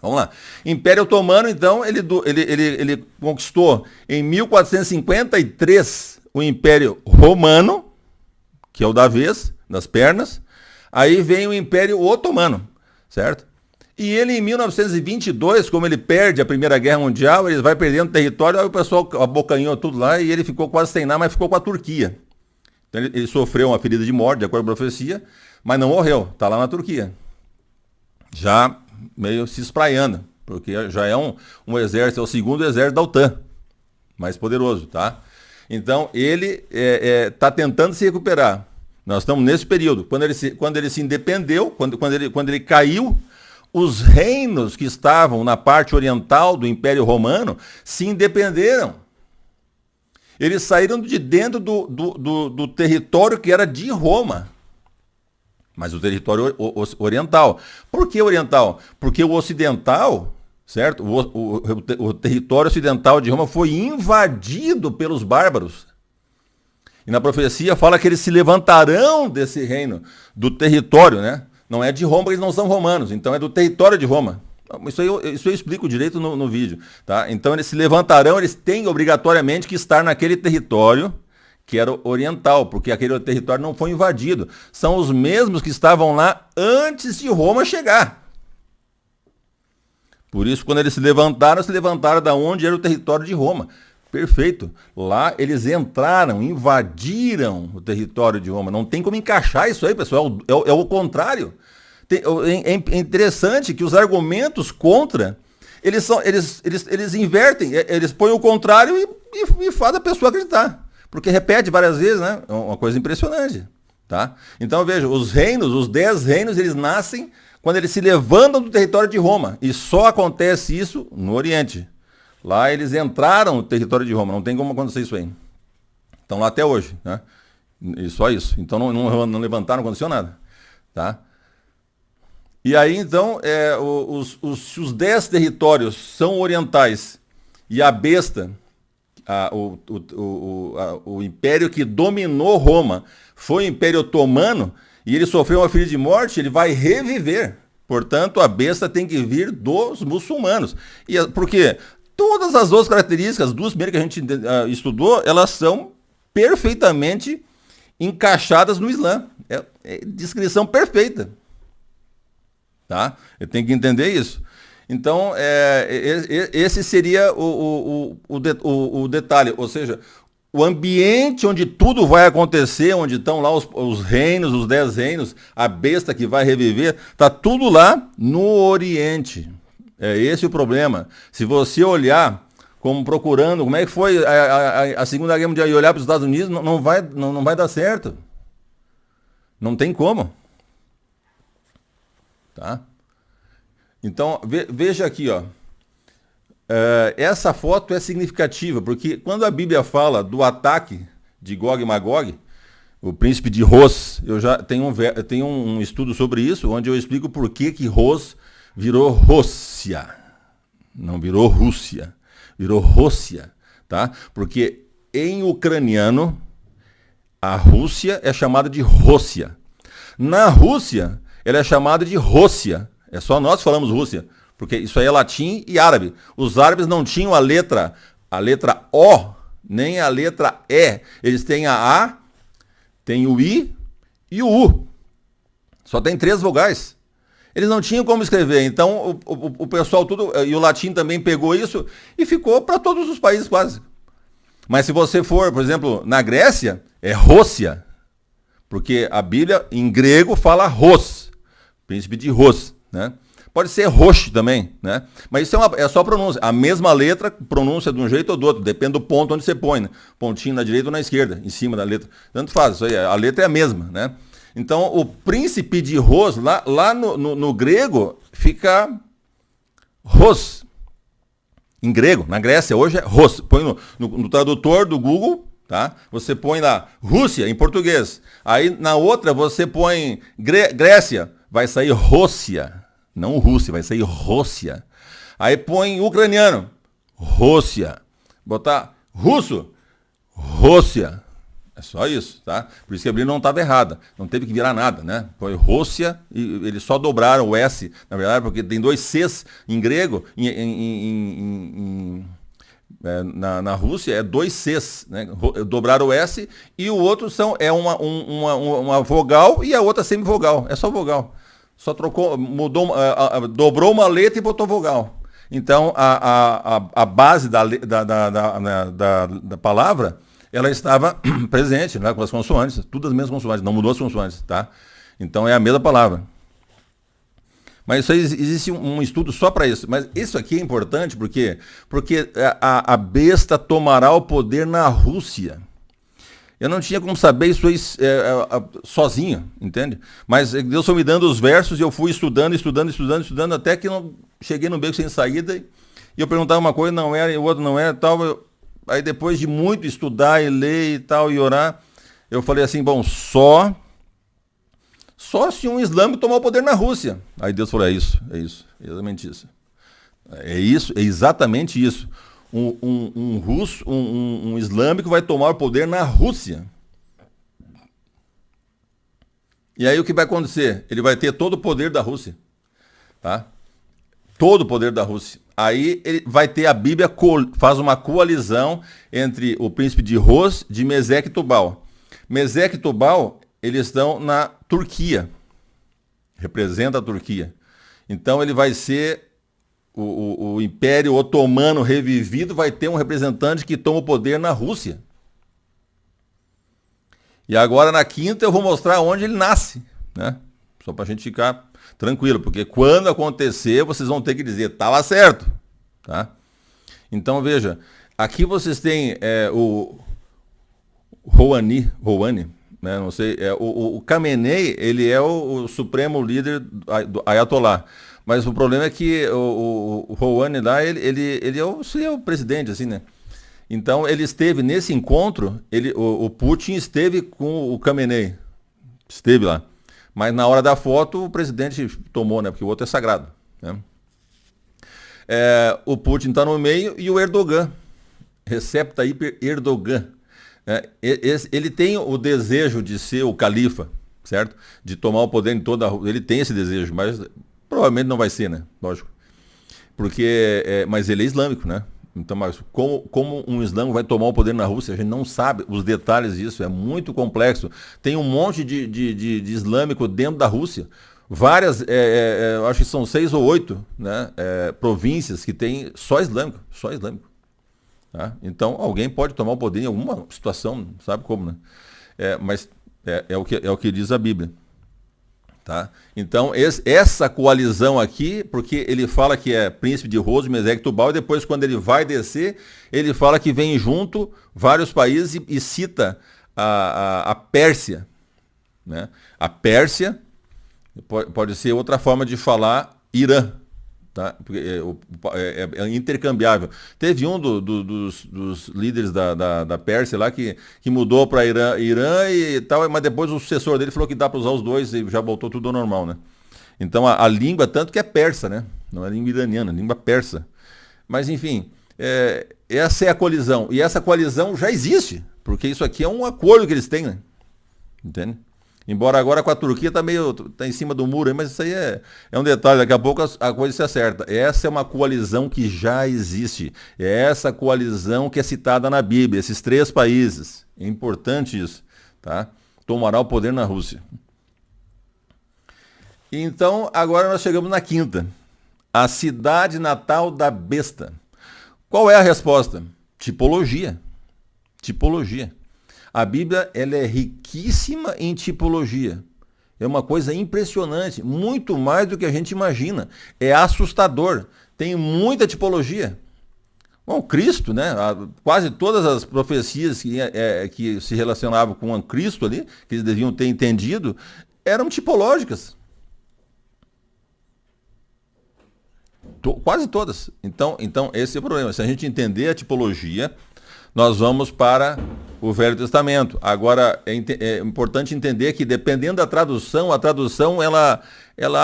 Vamos lá. Império Otomano, então, ele conquistou em 1453 o Império Romano, que é o da vez, das pernas. Aí vem o Império Otomano, certo? E ele, em 1922, como ele perde a Primeira Guerra Mundial, ele vai perdendo território, aí o pessoal abocanhou tudo lá e ele ficou quase sem nada, mas ficou com a Turquia. Então ele sofreu uma ferida de morte, de acordo com a profecia, mas não morreu, está lá na Turquia. Já meio se espraiando, porque já é um exército, é o 2º exército da OTAN, mais poderoso, tá? Então ele está tentando se recuperar. Nós estamos nesse período. Quando ele se independeu, quando ele caiu, os reinos que estavam na parte oriental do Império Romano se independeram. Eles saíram de dentro do território que era de Roma. Mas o território oriental. Por que oriental? Porque o ocidental, certo? O território ocidental de Roma foi invadido pelos bárbaros. E na profecia fala que eles se levantarão desse reino, do território, né? Não é de Roma, eles não são romanos, então é do território de Roma. Isso eu explico direito no vídeo. Tá? Então eles se levantarão, eles têm obrigatoriamente que estar naquele território que era oriental, porque aquele território não foi invadido. São os mesmos que estavam lá antes de Roma chegar. Por isso, quando eles se levantaram da onde era o território de Roma. Perfeito. Lá eles entraram, invadiram o território de Roma. Não tem como encaixar isso aí, pessoal. É o contrário. É interessante que os argumentos contra, eles invertem, eles põem o contrário e fazem a pessoa acreditar. Porque repete várias vezes, né? É uma coisa impressionante. Tá? Então veja, os 10 reinos, eles nascem quando eles se levantam do território de Roma. E só acontece isso no Oriente. Lá eles entraram no território de Roma, não tem como acontecer isso aí. Estão lá até hoje, né? E só isso. Então não levantaram, não aconteceu nada. Tá? E aí então, os 10 territórios são orientais e a besta, o império que dominou Roma foi o Império Otomano e ele sofreu uma ferida de morte, ele vai reviver. Portanto, a besta tem que vir dos muçulmanos. Por quê? Todas as outras características, as duas primeiras que a gente estudou, elas são perfeitamente encaixadas no Islã. É descrição perfeita. Tá? Eu tenho que entender isso. Então, esse seria o detalhe. Ou seja, o ambiente onde tudo vai acontecer, onde estão lá os reinos, os 10 reinos, a besta que vai reviver, está tudo lá no Oriente. É esse o problema. Se você olhar, como procurando, como é que foi a Segunda Guerra Mundial e olhar para os Estados Unidos, não vai dar certo. Não tem como. Tá? Então, veja aqui, ó. Essa foto é significativa, porque quando a Bíblia fala do ataque de Gog e Magog, o príncipe de Ros, eu já tenho um estudo sobre isso, onde eu explico por que Ros virou Rússia. Não virou Rússia, virou Rússia, tá? Porque em ucraniano, a Rússia é chamada de Rússia. Na Rússia, ela é chamada de Rússia. É só nós falamos Rússia, porque isso aí é latim e árabe. Os árabes não tinham a letra O, nem a letra E. Eles têm a, tem o I e o U. Só tem 3 vogais. Eles não tinham como escrever, então o pessoal tudo, e o latim também pegou isso e ficou para todos os países quase. Mas se você for, por exemplo, na Grécia, é Rússia, porque a Bíblia em grego fala Ros, príncipe de Ros, né? Pode ser Rosh também, né? Mas isso é só pronúncia. A mesma letra, pronúncia de um jeito ou do outro, depende do ponto onde você põe, né? Pontinho na direita ou na esquerda, em cima da letra. Tanto faz, isso aí, a letra é a mesma, né? Então, o príncipe de Ros, lá no grego, fica Ros. Em grego, na Grécia, hoje é Ros. Põe no tradutor do Google, tá? Você põe lá Rússia, em português. Aí, na outra, você põe Grécia, vai sair Rússia. Não Rússia, vai sair Rússia. Aí põe ucraniano, Rússia. Botar russo, Rússia. É só isso, tá? Por isso que a Bíblia não estava errada. Não teve que virar nada, né? Foi Rússia e eles só dobraram o S, na verdade, porque tem 2 Cs em grego. Na Rússia é 2 Cs, né? Dobraram o S e o outro é uma vogal e a outra semivogal. É só vogal. Só trocou, mudou, dobrou uma letra e botou vogal. Então, a base da palavra, ela estava presente, né, com as consoantes, tudo as mesmas consoantes, não mudou as consoantes, tá? Então, é a mesma palavra. Mas isso aí, existe um estudo só para isso. Mas isso aqui é importante porque a besta tomará o poder na Rússia. Eu não tinha como saber isso aí sozinho, entende? Mas Deus foi me dando os versos e eu fui estudando, até que eu cheguei no beco sem saída e eu perguntava uma coisa, não era, e o outro não era, tal. Aí depois de muito estudar e ler e tal, e orar, eu falei assim, bom, só se um islâmico tomar o poder na Rússia. Aí Deus falou, é exatamente isso. É exatamente isso. Um russo, um islâmico vai tomar o poder na Rússia. E aí o que vai acontecer? Ele vai ter todo o poder da Rússia. Tá? Todo o poder da Rússia. Aí ele vai ter, a Bíblia faz uma coalizão entre o príncipe de Ros, de Meseque e Tubal. Meseque e Tubal, eles estão na Turquia. Representa a Turquia. Então ele vai ser o Império Otomano revivido, vai ter um representante que toma o poder na Rússia. E agora na quinta eu vou mostrar onde ele nasce, né? Só para a gente ficar tranquilo, porque quando acontecer vocês vão ter que dizer, estava certo, tá? Então veja, aqui vocês têm o Rouhani, né? Não sei, o Khamenei, ele é o supremo líder do Ayatollah. Mas o problema é que o Rouhani lá, ele é o presidente, assim, né? Então ele esteve nesse encontro, o Putin esteve com o Khamenei, esteve lá. Mas na hora da foto o presidente tomou, né? Porque o outro é sagrado, né? O Putin está no meio e o Erdogan. Recep Tayyip Erdogan. Ele tem o desejo de ser o califa, certo? De tomar o poder em toda a Rússia. Ele tem esse desejo, mas provavelmente não vai ser, né? Lógico. Mas ele é islâmico, né? Então, mas como um islâmico vai tomar o poder na Rússia? A gente não sabe os detalhes disso, é muito complexo. Tem um monte de islâmico dentro da Rússia. Várias, eu acho que são 6 ou 8, né, províncias que tem só islâmico, só islâmico. Tá? Então, alguém pode tomar o poder em alguma situação, não sabe como, né? Mas é o que diz a Bíblia. Tá? Então, essa coalizão aqui, porque ele fala que é príncipe de Roso, Meseque, Tubal, e depois, quando ele vai descer, ele fala que vem junto vários países e cita a Pérsia. Né? A Pérsia pode ser outra forma de falar Irã. Tá? Porque é intercambiável. Teve um dos líderes da Pérsia lá que mudou para Irã e tal, mas depois o sucessor dele falou que dá para usar os dois e já voltou tudo ao normal, né? Então a língua, tanto que é persa, né? Não é língua iraniana, é língua persa. Mas enfim, essa é a coalizão. E essa coalizão já existe, porque isso aqui é um acordo que eles têm, né? Entende? Embora agora com a Turquia tá em cima do muro aí, mas isso aí é um detalhe, daqui a pouco a coisa se acerta. Essa é uma coalizão que já existe. É essa coalizão que é citada na Bíblia, esses 3 países. É importante isso, tá? Tomará o poder na Rússia. Então, agora nós chegamos na 5ª. A cidade natal da besta. Qual é a resposta? Tipologia. Tipologia. A Bíblia ela é riquíssima em tipologia. É uma coisa impressionante, muito mais do que a gente imagina. É assustador. Tem muita tipologia. Bom, Cristo, né? Quase todas as profecias que se relacionavam com o Cristo ali, que eles deviam ter entendido, eram tipológicas. Quase todas. Então, esse é o problema. Se a gente entender a tipologia, nós vamos para o Velho Testamento. Agora, é importante entender que, dependendo da tradução, a tradução, ela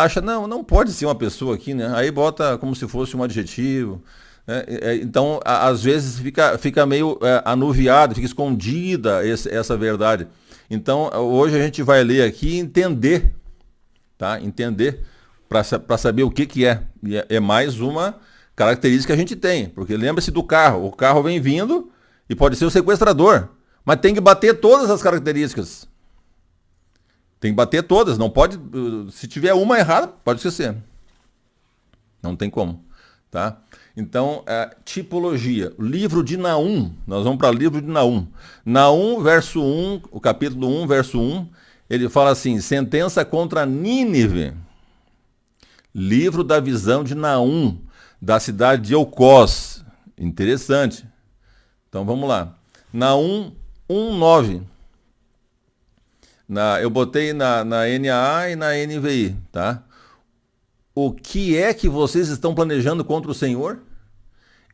acha, não pode ser uma pessoa aqui, né? Aí bota como se fosse um adjetivo. Né? Então, às vezes, fica meio anuviado, fica escondida essa verdade. Então, hoje a gente vai ler aqui e entender, tá? Entender, para saber o que é. E é mais uma característica que a gente tem. Porque lembre-se do carro. O carro vem vindo e pode ser o sequestrador. Mas tem que bater todas as características. Tem que bater todas. Não pode. Se tiver uma errada, pode esquecer. Não tem como. Tá? Então, tipologia. Livro de Naum. Nós vamos para o livro de Naum. Naum, verso 1, o capítulo 1, verso 1. Ele fala assim: sentença contra Nínive. Livro da visão de Naum, da cidade de Elcós. Interessante. Então vamos lá. Naum 1:9. Eu botei na NAA e na NVI, tá? O que é que vocês estão planejando contra o Senhor?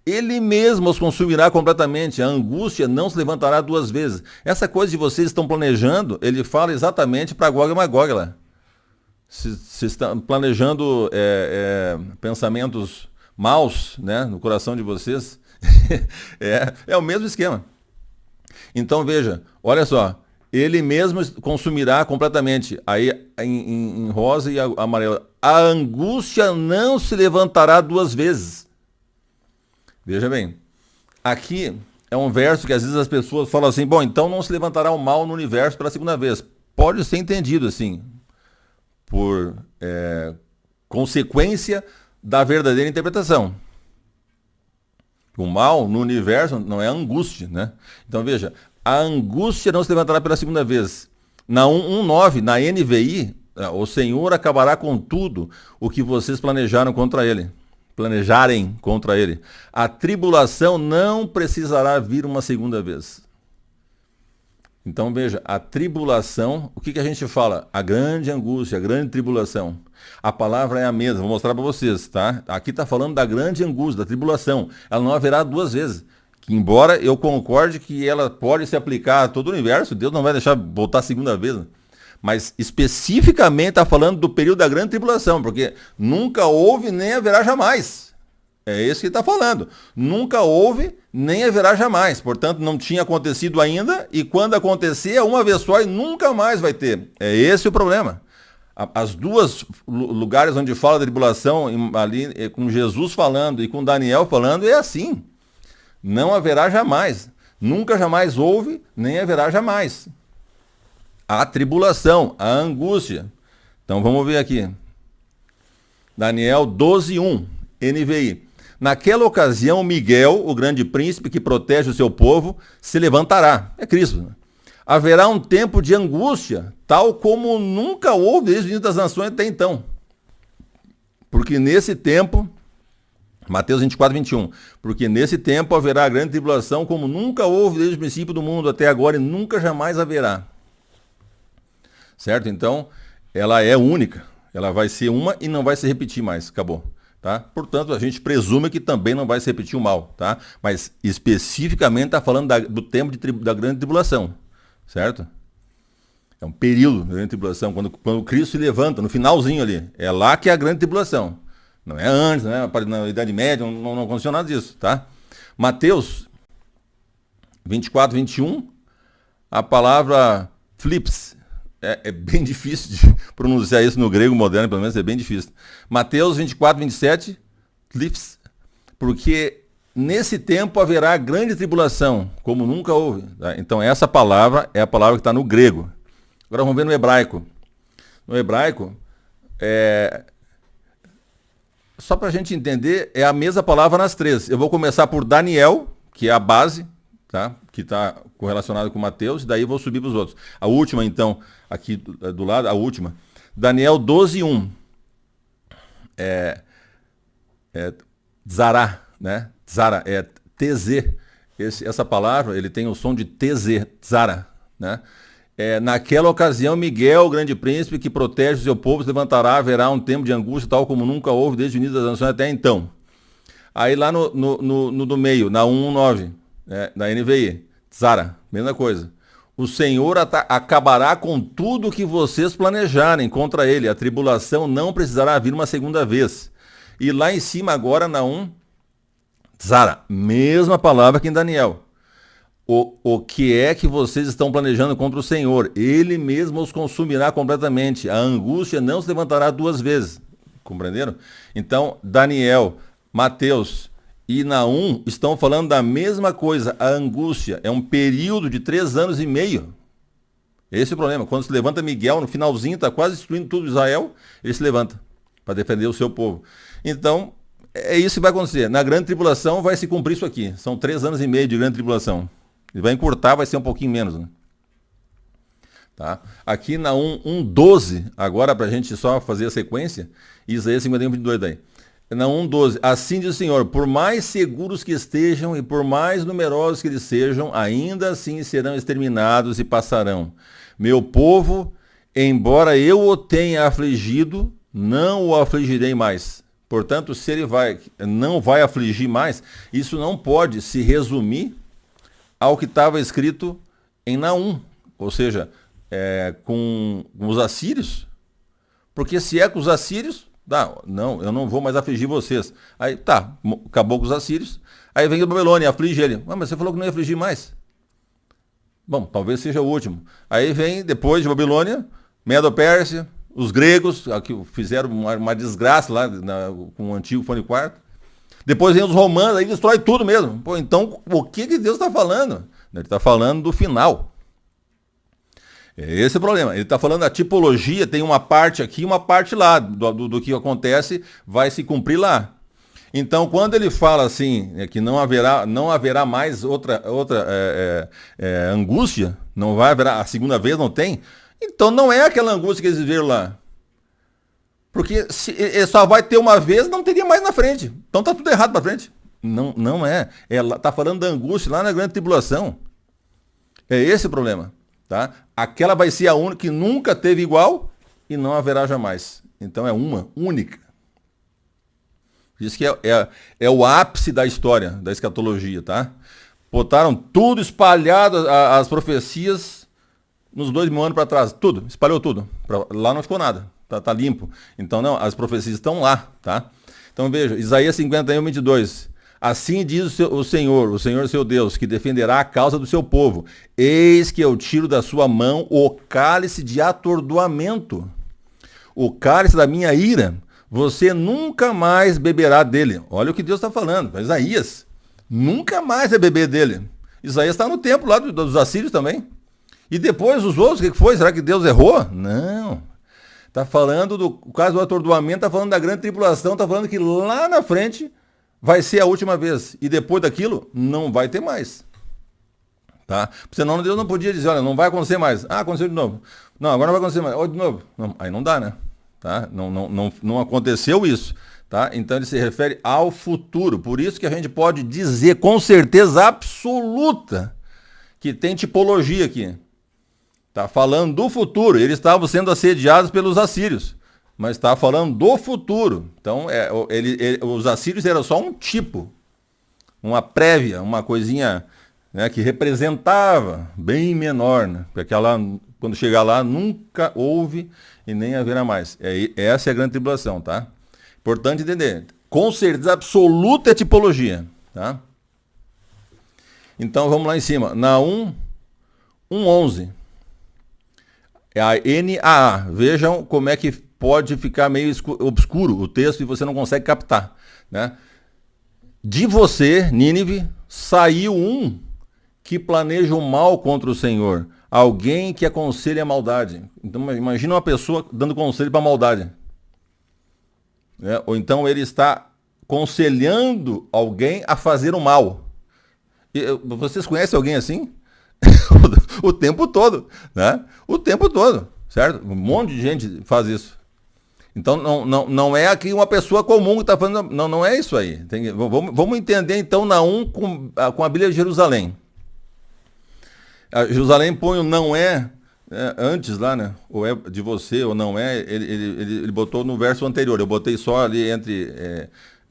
Ele mesmo os consumirá completamente. A angústia não se levantará 2 vezes. Essa coisa de vocês estão planejando, ele fala exatamente para Gog e Magog lá. Se estão planejando pensamentos maus, né, no coração de vocês, é o mesmo esquema. Então veja, olha só, ele mesmo consumirá completamente, aí em rosa e amarelo, a angústia não se levantará 2 vezes. Veja bem, aqui é um verso que às vezes as pessoas falam assim, bom, então não se levantará o mal no universo pela 2ª vez. Pode ser entendido assim, por consequência da verdadeira interpretação. O mal no universo não é angústia, né? Então veja, a angústia não se levantará pela 2ª vez. Na 1:9, na NVI, o Senhor acabará com tudo o que vocês planejarem contra ele. A tribulação não precisará vir uma 2ª vez. Então veja, a tribulação, o que a gente fala? A grande angústia, a grande tribulação. A palavra é a mesma, vou mostrar para vocês, tá? Aqui está falando da grande angústia, da tribulação. Ela não haverá 2 vezes. Que, embora eu concorde que ela pode se aplicar a todo o universo, Deus não vai deixar voltar a 2ª vez. Né? Mas especificamente está falando do período da grande tribulação, porque nunca houve nem haverá jamais. É esse que está falando. Nunca houve, nem haverá jamais. Portanto, não tinha acontecido ainda, e quando acontecer, é uma vez só e nunca mais vai ter. É esse o problema. As duas lugares onde fala da tribulação, ali com Jesus falando e com Daniel falando, é assim. Não haverá jamais. Nunca jamais houve, nem haverá jamais. A tribulação, a angústia. Então vamos ver aqui. Daniel 12:1, NVI. Naquela ocasião, Miguel, o grande príncipe que protege o seu povo, se levantará. É Cristo. Haverá um tempo de angústia, tal como nunca houve desde o início das nações até então. Porque nesse tempo, Mateus 24:21, porque nesse tempo haverá grande tribulação, como nunca houve desde o princípio do mundo até agora e nunca jamais haverá. Certo? Então, ela é única. Ela vai ser uma e não vai se repetir mais. Acabou. Tá? Portanto, a gente presume que também não vai se repetir o mal. Tá? Mas especificamente está falando do tempo da grande tribulação. Certo? É um período da grande tribulação, quando Cristo se levanta, no finalzinho ali. É lá que é a grande tribulação. Não é antes, não é na Idade Média, não aconteceu nada disso. Tá? Mateus 24:21, a palavra flips. É bem difícil de pronunciar isso no grego moderno, pelo menos é bem difícil. Mateus 24:27, clips, porque nesse tempo haverá grande tribulação, como nunca houve. Tá? Então essa palavra é a palavra que está no grego. Agora vamos ver no hebraico. No hebraico, só para a gente entender, é a mesma palavra nas três. Eu vou começar por Daniel, que é a base, tá? Que está correlacionado com Mateus, e daí vou subir para os outros. A última, então, aqui do lado, a última. Daniel 12:1. Tzara, né? Tzara, é TZ. Essa palavra, ele tem o som de TZ, Tzara, né? Naquela ocasião, Miguel, o grande príncipe que protege o seu povo, se levantará, haverá um tempo de angústia, tal como nunca houve desde o início das nações até então. Aí lá no do meio, na 1:9, da NVI, Tzara, mesma coisa. O Senhor acabará com tudo que vocês planejarem contra ele. A tribulação não precisará vir uma segunda vez. E lá em cima agora na 1, Tzara, mesma palavra que em Daniel. O que é que vocês estão planejando contra o Senhor? Ele mesmo os consumirá completamente. A angústia não se levantará duas vezes. Compreenderam? Então, Daniel, Mateus e Naum estão falando da mesma coisa. A angústia é um período de 3 anos e meio. Esse é o problema. Quando se levanta Miguel, no finalzinho, está quase destruindo tudo Israel, ele se levanta para defender o seu povo. Então, é isso que vai acontecer. Na grande tribulação vai se cumprir isso aqui. São 3 anos e meio de grande tribulação. Ele vai encurtar, vai ser um pouquinho menos. Né? Tá? Aqui na 1:12, agora para a gente só fazer a sequência, Isaías 51:22 daí. Na 1:12, assim diz o Senhor, por mais seguros que estejam e por mais numerosos que eles sejam, ainda assim serão exterminados e passarão. Meu povo, embora eu o tenha afligido, não o afligirei mais. Portanto, se ele não vai afligir mais, isso não pode se resumir ao que estava escrito em Naum, ou seja, com os assírios, porque se é com os assírios, não, eu não vou mais afligir vocês. Aí tá, acabou com os assírios, aí vem a Babilônia e aflige ele. Mas você falou que não ia afligir mais. Bom, talvez seja o último. Aí vem, depois de Babilônia, Medo-Pérsia, os gregos, que fizeram uma desgraça lá com o antigo Fone Quarto. Depois vem os romanos, aí destrói tudo mesmo. Pô, então, o que Deus está falando? Ele está falando do final. Esse é o problema. Ele está falando da tipologia, tem uma parte aqui e uma parte lá, do que acontece, vai se cumprir lá. Então, quando ele fala assim, que não haverá mais outra angústia, não vai haver, a segunda vez não tem, então não é aquela angústia que eles viveram lá. Porque se só vai ter uma vez, não teria mais na frente. Então tá tudo errado para frente. Não é. Ela tá falando da angústia lá na grande tribulação. É esse o problema. Tá? Aquela vai ser a única que nunca teve igual e não haverá jamais. Então é uma única. Diz que é o ápice da história, da escatologia. Tá? Botaram tudo espalhado, as profecias, nos 2000 anos para trás. Tudo, espalhou tudo. Lá não ficou nada. Tá limpo. Então, não, as profecias estão lá, tá? Então veja, Isaías 51, 22. Assim diz o Senhor seu Deus, que defenderá a causa do seu povo. Eis que eu tiro da sua mão o cálice de atordoamento, o cálice da minha ira. Você nunca mais beberá dele. Olha o que Deus está falando. Isaías, nunca mais vai beber dele. Isaías está no templo lá dos assírios também. E depois os outros, o que foi? Será que Deus errou? Não. Está falando do caso do atordoamento, está falando da grande tribulação, está falando que lá na frente vai ser a última vez. E depois daquilo, não vai ter mais. Tá? Senão Deus não podia dizer, olha, não vai acontecer mais. Ah, aconteceu de novo. Não, agora não vai acontecer mais. Ou de novo. Não, aí não dá, né? Tá? Não aconteceu isso. Tá? Então ele se refere ao futuro. Por isso que a gente pode dizer com certeza absoluta que tem tipologia aqui. Está falando do futuro. Eles estavam sendo assediados pelos assírios. Mas está falando do futuro. Então, os assírios eram só um tipo, uma prévia, uma coisinha, né, que representava bem menor, né, porque quando chegar lá nunca houve e nem haverá mais. Essa é a grande tribulação, tá? Importante entender. Com certeza absoluta é tipologia, tá? Então vamos lá em cima. Naum 1:11. É a NAA. Vejam como é que pode ficar meio obscuro o texto e você não consegue captar, né? De você, Nínive, saiu um que planeja o mal contra o Senhor, alguém que aconselha a maldade. Então imagina uma pessoa dando conselho para a maldade, né? Ou então ele está aconselhando alguém a fazer o mal. Vocês conhecem alguém assim? O tempo todo, né? O tempo todo, certo? Um monte de gente faz isso. Então não é aqui uma pessoa comum que está falando, não é isso aí. Vamos entender então Naum com a Bíblia de Jerusalém. Jerusalém põe o não é, antes lá, né? Ou é de você ou não é, ele botou no verso anterior. Eu botei só ali entre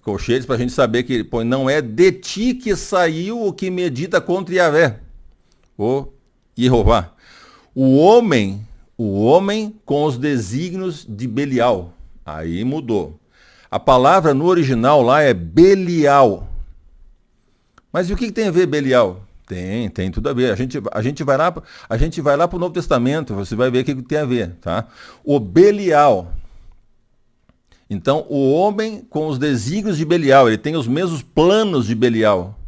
colchetes para a gente saber que ele põe não é de ti que saiu o que medita contra Yahvé, ou Jeová. O homem com os desígnios de Belial. Aí mudou. A palavra no original lá é Belial. Mas e o que tem a ver Belial? Tem tudo a ver. A gente vai lá para o Novo Testamento, você vai ver o que tem a ver, tá? O Belial. Então, o homem com os desígnios de Belial, ele tem os mesmos planos de Belial.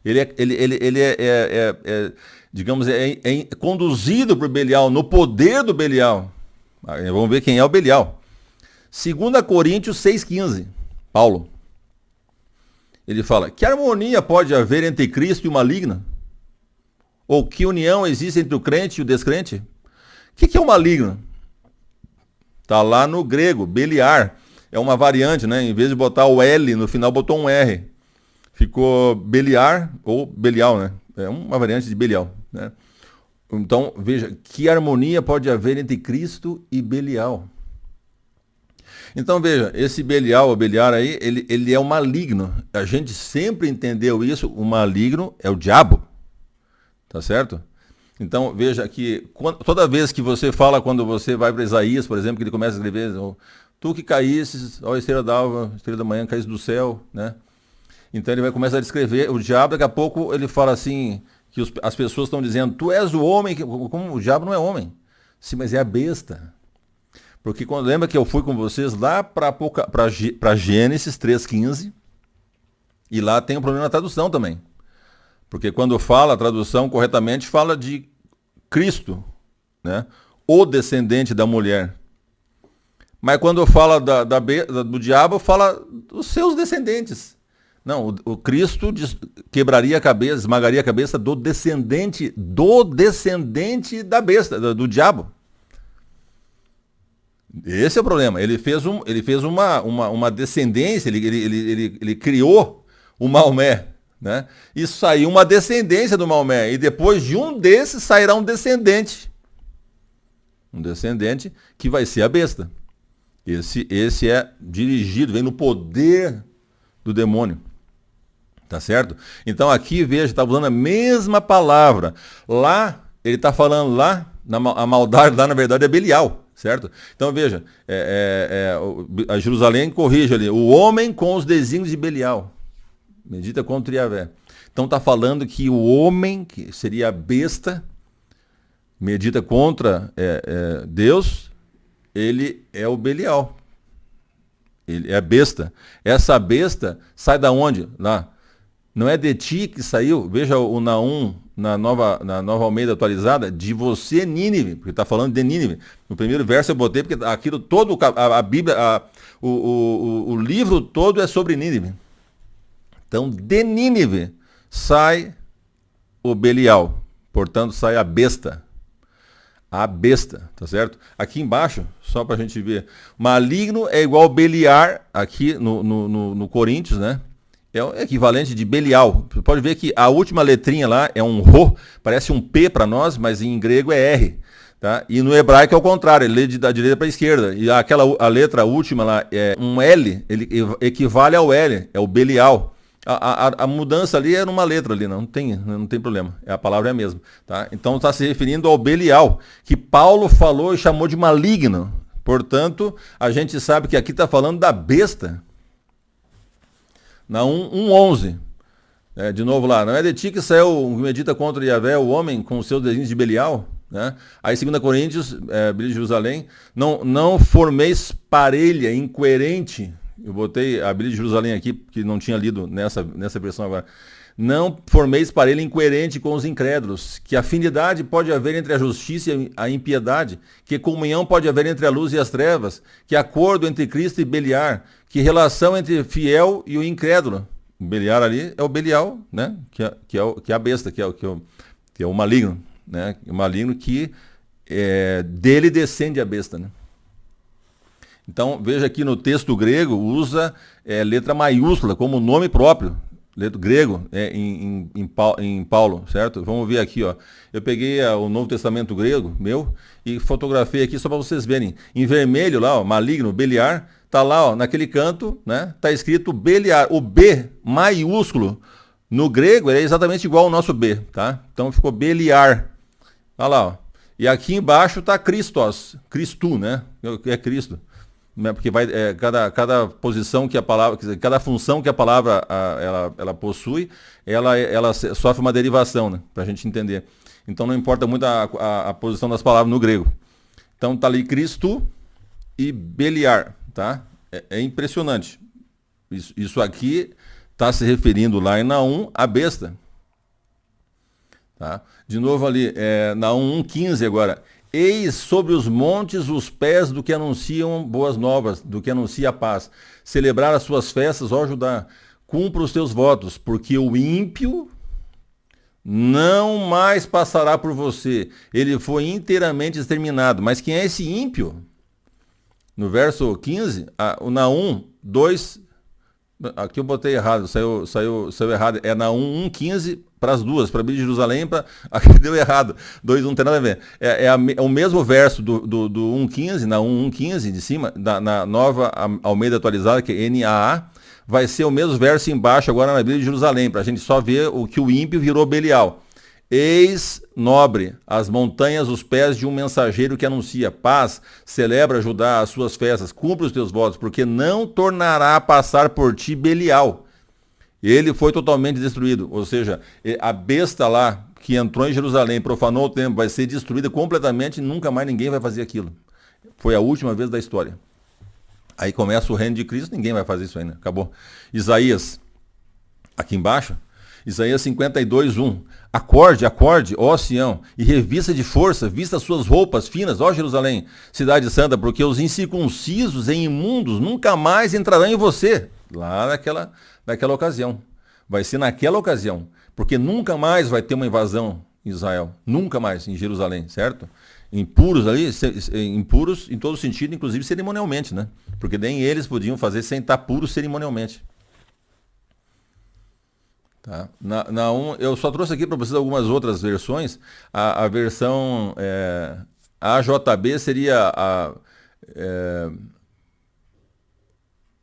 Ele digamos, é conduzido por Belial, no poder do Belial. Vamos ver quem é o Belial. 2 Coríntios 6,15, Paulo. Ele fala, que harmonia pode haver entre Cristo e o maligno? Ou que união existe entre o crente e o descrente? O que é o maligno? Está lá no grego, Beliar. É uma variante, né? Em vez de botar o L no final, botou um R. Ficou Beliar ou Belial, né? É uma variante de Belial, né? Então, veja, que harmonia pode haver entre Cristo e Belial? Então, veja, esse Belial, ou Beliar aí, ele é o maligno. A gente sempre entendeu isso, o maligno é o diabo, tá certo? Então, veja que toda vez que você fala, quando você vai para Isaías, por exemplo, que ele começa a escrever, tu que caísses, ó estrela d'alva, estrela da manhã, caísse do céu, né? Então ele vai começar a descrever o diabo, daqui a pouco ele fala assim, que as pessoas estão dizendo, tu és o homem, como o diabo não é homem. Sim, mas é a besta. Porque lembra que eu fui com vocês lá para Gênesis 3,15, e lá tem um problema na tradução também. Porque quando fala a tradução corretamente, fala de Cristo, né? O descendente da mulher. Mas quando fala do diabo, fala dos seus descendentes. Não, o Cristo quebraria a cabeça, esmagaria a cabeça do descendente da besta, do diabo. Esse é o problema. Ele fez uma descendência, ele criou o Maomé, né? E saiu uma descendência do Maomé. E depois de um desses sairá um descendente. Um descendente que vai ser a besta. Esse é dirigido, vem no poder do demônio. Tá certo? Então aqui, veja, está usando a mesma palavra. Lá, ele está falando lá, a maldade lá na verdade é Belial. certo? Então veja, a Jerusalém corrige ali, o homem com os desígnios de Belial, medita contra Yahvé. Então está falando que o homem, que seria a besta, medita contra Deus, ele é o Belial. Ele é a besta. Essa besta sai da onde? Lá. Não é de ti que saiu, veja o Naum na nova Almeida atualizada, de você, Nínive, porque está falando de Nínive. No primeiro verso eu botei, porque aquilo todo, a Bíblia, o livro todo é sobre Nínive. Então, de Nínive sai o Belial, portanto sai a besta. A besta, tá certo? Aqui embaixo, só para a gente ver, maligno é igual Beliar, aqui no Coríntios, né? É o equivalente de Belial. Você pode ver que a última letrinha lá é um Rho, parece um P para nós, mas em grego é R. Tá? E no hebraico é o contrário, ele lê da direita para a esquerda. E a letra última lá é um L, ele equivale ao L, é o Belial. A mudança ali é numa letra ali, não tem problema, a palavra é a mesma. Tá? Então está se referindo ao Belial, que Paulo falou e chamou de maligno. Portanto, a gente sabe que aqui está falando da besta. Na 1:11, de novo lá, não é de ti que saiu, medita contra Yahvé, o homem com os seus desígnios de Belial? Né? Aí 2 Coríntios, Bíblia de Jerusalém, não formeis parelha incoerente. Eu botei a Bíblia de Jerusalém aqui, que não tinha lido nessa versão agora. Não formeis parelha incoerente com os incrédulos, que afinidade pode haver entre a justiça e a impiedade, que comunhão pode haver entre a luz e as trevas, que acordo entre Cristo e Beliar, que relação entre fiel e o incrédulo. O Beliar ali é o Belial, né? que é a besta, que é o maligno, né? O maligno que dele descende a besta, né? Então, veja aqui no texto grego, usa letra maiúscula como nome próprio, letra grego, em Paulo, certo? Vamos ver aqui, ó. Eu peguei o Novo Testamento grego, meu, e fotografei aqui só para vocês verem. Em vermelho lá, ó, maligno, Beliar, tá lá, ó, naquele canto, né? Tá escrito Beliar. O B maiúsculo no grego é exatamente igual ao nosso B, tá? Então ficou Beliar. Olha lá, ó. E aqui embaixo tá Christos, Cristo, né? É Cristo. Porque cada posição que a palavra, cada função que a palavra ela possui, ela sofre uma derivação, né? Para a gente entender. Então não importa muito a posição das palavras no grego. Então tá ali Cristo e Beliar, tá? É impressionante. Isso aqui está se referindo lá em Naum à besta. Tá? De novo ali, Naum 1:15 agora. Eis sobre os montes os pés do que anunciam boas novas, do que anuncia a paz. Celebrar as suas festas, ó Judá, cumpra os teus votos, porque o ímpio não mais passará por você. Ele foi inteiramente exterminado. Mas quem é esse ímpio? No verso 15, o Naum 2, aqui eu botei errado, saiu errado. É Naum 1:15 para as duas, para a Bíblia de Jerusalém, aqui deu errado. 2, não tem nada a ver. É o mesmo verso do 1:15, Naum 1:15 de cima, na nova Almeida atualizada, que é NAA, vai ser o mesmo verso embaixo agora na Bíblia de Jerusalém, para a gente só ver o que o ímpio virou Belial. Eis, nobre, as montanhas, os pés de um mensageiro que anuncia paz, celebra Judá as suas festas, cumpre os teus votos, porque não tornará a passar por ti Belial. Ele foi totalmente destruído, ou seja, a besta lá que entrou em Jerusalém, profanou o templo, vai ser destruída completamente e nunca mais ninguém vai fazer aquilo. Foi a última vez da história. Aí começa o reino de Cristo, ninguém vai fazer isso ainda, acabou. Isaías, aqui embaixo, Isaías 52:1. Acorde, ó Sião, e revista de força, vista as suas roupas finas, ó Jerusalém, cidade santa, porque os incircuncisos e imundos nunca mais entrarão em você. Lá naquela ocasião. Vai ser naquela ocasião. Porque nunca mais vai ter uma invasão em Israel. Nunca mais em Jerusalém, certo? Impuros ali, impuros em todo sentido, inclusive cerimonialmente, né? Porque nem eles podiam fazer sem estar puros cerimonialmente. Tá? Eu só trouxe aqui para vocês algumas outras versões. A versão AJB seria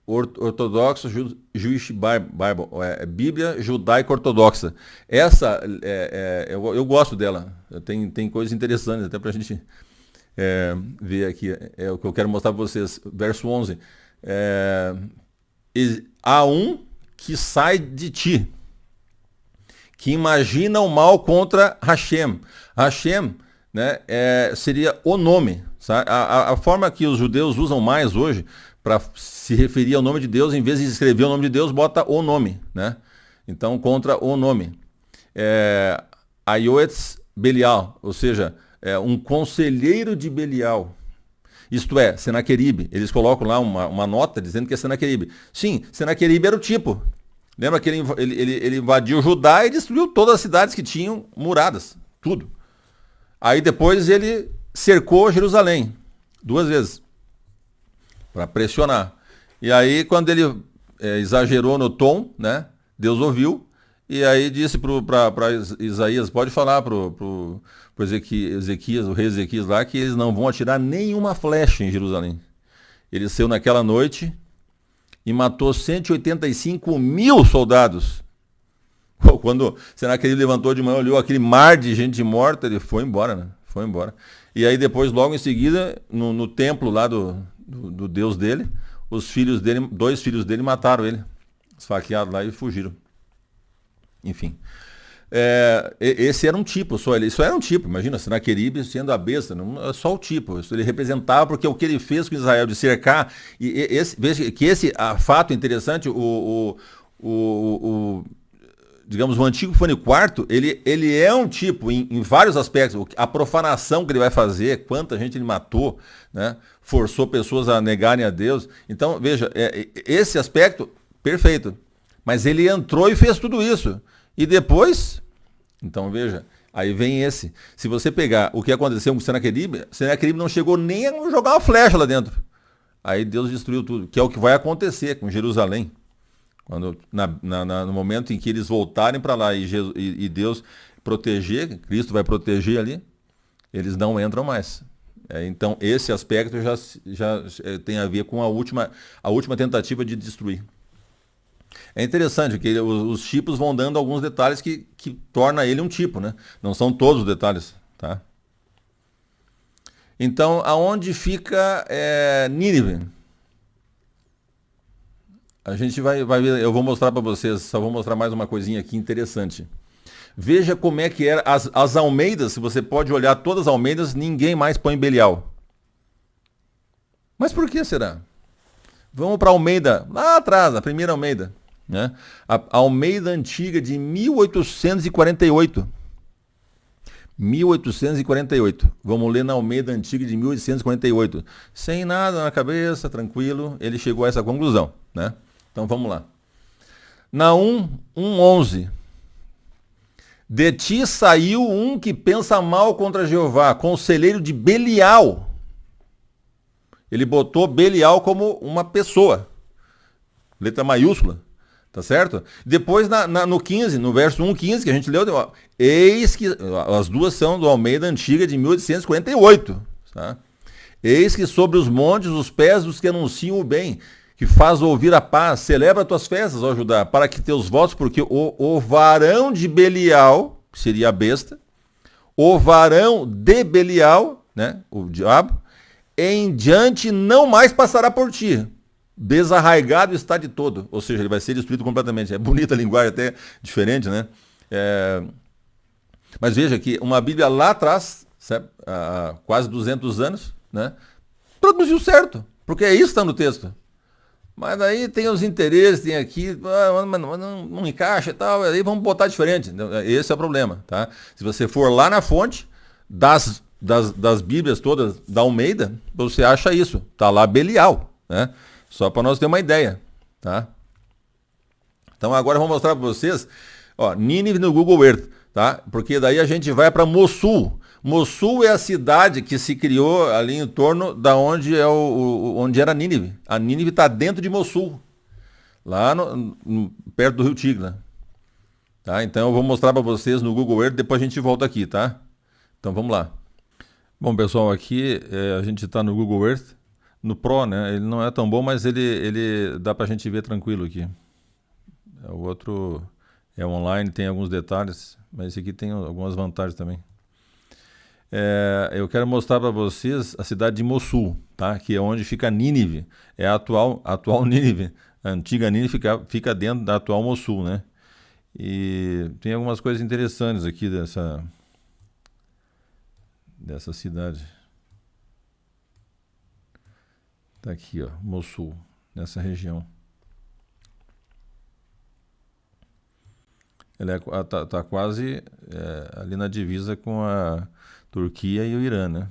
ortodoxo Jewish Bible, Bíblia judaica ortodoxa. Essa eu gosto dela. Tem coisas interessantes até para a gente ver aqui, é o que eu quero mostrar para vocês. Verso 11. Há um que sai de ti, que imagina o mal contra Hashem. Hashem, né, seria o nome. Sabe? A forma que os judeus usam mais hoje para se referir ao nome de Deus, em vez de escrever o nome de Deus, bota o nome. Né? Então, contra o nome. Ayoetz Belial, ou seja, um conselheiro de Belial. Isto é, Senaqueribe. Eles colocam lá uma nota dizendo que é Senaqueribe. Sim, Senaqueribe era o tipo. Lembra que ele invadiu Judá e destruiu todas as cidades que tinham muradas. Tudo. Aí depois ele cercou Jerusalém 2 vezes. Para pressionar. E aí quando ele exagerou no tom, né, Deus ouviu. E aí disse para Isaías, pode falar para o Ezequias, o rei Ezequias lá, que eles não vão atirar nenhuma flecha em Jerusalém. Ele saiu naquela noite e matou 185 mil soldados. Quando Senaqueribe levantou de manhã, olhou aquele mar de gente morta, ele foi embora, né? Foi embora. E aí depois, logo em seguida, no templo lá do Deus dele, os filhos dele, 2 filhos dele mataram ele, esfaqueados lá e fugiram. Enfim, esse era um tipo, isso era um tipo, imagina, Senaqueribe sendo a besta, não é só o tipo, ele representava porque o que ele fez com Israel de cercar, veja que esse fato interessante, digamos, o antigo Fone Quarto, ele é um tipo em vários aspectos, a profanação que ele vai fazer, quanta gente ele matou, né, forçou pessoas a negarem a Deus, então veja, esse aspecto, perfeito. Mas ele entrou e fez tudo isso. E depois, então veja, aí vem esse. Se você pegar o que aconteceu com Senaqueribe não chegou nem a jogar uma flecha lá dentro. Aí Deus destruiu tudo, que é o que vai acontecer com Jerusalém. Quando, no momento em que eles voltarem para lá e Deus proteger, Cristo vai proteger ali, eles não entram mais. Então esse aspecto já tem a ver com a última tentativa de destruir. É interessante que os tipos vão dando alguns detalhes que torna ele um tipo, né? Não são todos os detalhes, tá? Então, aonde fica Nínive? A gente vai ver, eu vou mostrar para vocês, só vou mostrar mais uma coisinha aqui interessante. Veja como é que era as Almeidas, se você pode olhar todas as Almeidas, ninguém mais põe Belial. Mas por que será? Vamos para Almeida, lá atrás, a primeira Almeida. Né? A Almeida antiga de 1848. 1848. Vamos ler na Almeida antiga de 1848. Sem nada na cabeça, tranquilo, ele chegou a essa conclusão. Né? Então vamos lá. Naum 1:11. De ti saiu um que pensa mal contra Jeová, conselheiro de Belial. Ele botou Belial como uma pessoa. Letra maiúscula. Tá certo? Depois no 15, no verso 1:15 que a gente leu, eis que as duas são do Almeida antiga de 1848. Tá? Eis que sobre os montes os pés dos que anunciam o bem, que faz ouvir a paz, celebra tuas festas, ó Judá, para que teus votos, porque o varão de Belial, que seria a besta, o varão de Belial, né, o diabo, em diante não mais passará por ti. Desarraigado está de todo, ou seja, ele vai ser destruído completamente. É bonita a linguagem, até diferente, né? Mas veja que uma Bíblia lá atrás, há quase 200 anos, né, produziu certo, porque é isso que está no texto. Mas aí tem os interesses, tem aqui, não encaixa e tal, aí vamos botar diferente. Esse é o problema, tá? Se você for lá na fonte das Bíblias todas da Almeida, você acha isso, tá lá Belial, né? Só para nós ter uma ideia, tá? Então agora eu vou mostrar para vocês, ó, Nínive no Google Earth, tá? Porque daí a gente vai para Mossul. Mossul é a cidade que se criou ali em torno da onde onde era Nínive. A Nínive está dentro de Mossul, lá perto do Rio Tigre, né? Tá? Então eu vou mostrar para vocês no Google Earth, depois a gente volta aqui, tá? Então vamos lá. Bom, pessoal, aqui a gente está no Google Earth. No Pro, né? Ele não é tão bom, mas ele dá pra gente ver tranquilo aqui. O outro é online, tem alguns detalhes, mas esse aqui tem algumas vantagens também. Eu quero mostrar para vocês a cidade de Mossul, tá? Que é onde fica Nínive. É a atual Nínive. A antiga Nínive fica dentro da atual Mossul, né? E tem algumas coisas interessantes aqui dessa cidade. Tá aqui, ó, Mossul, nessa região. Ela tá quase ali na divisa com a Turquia e o Irã, né?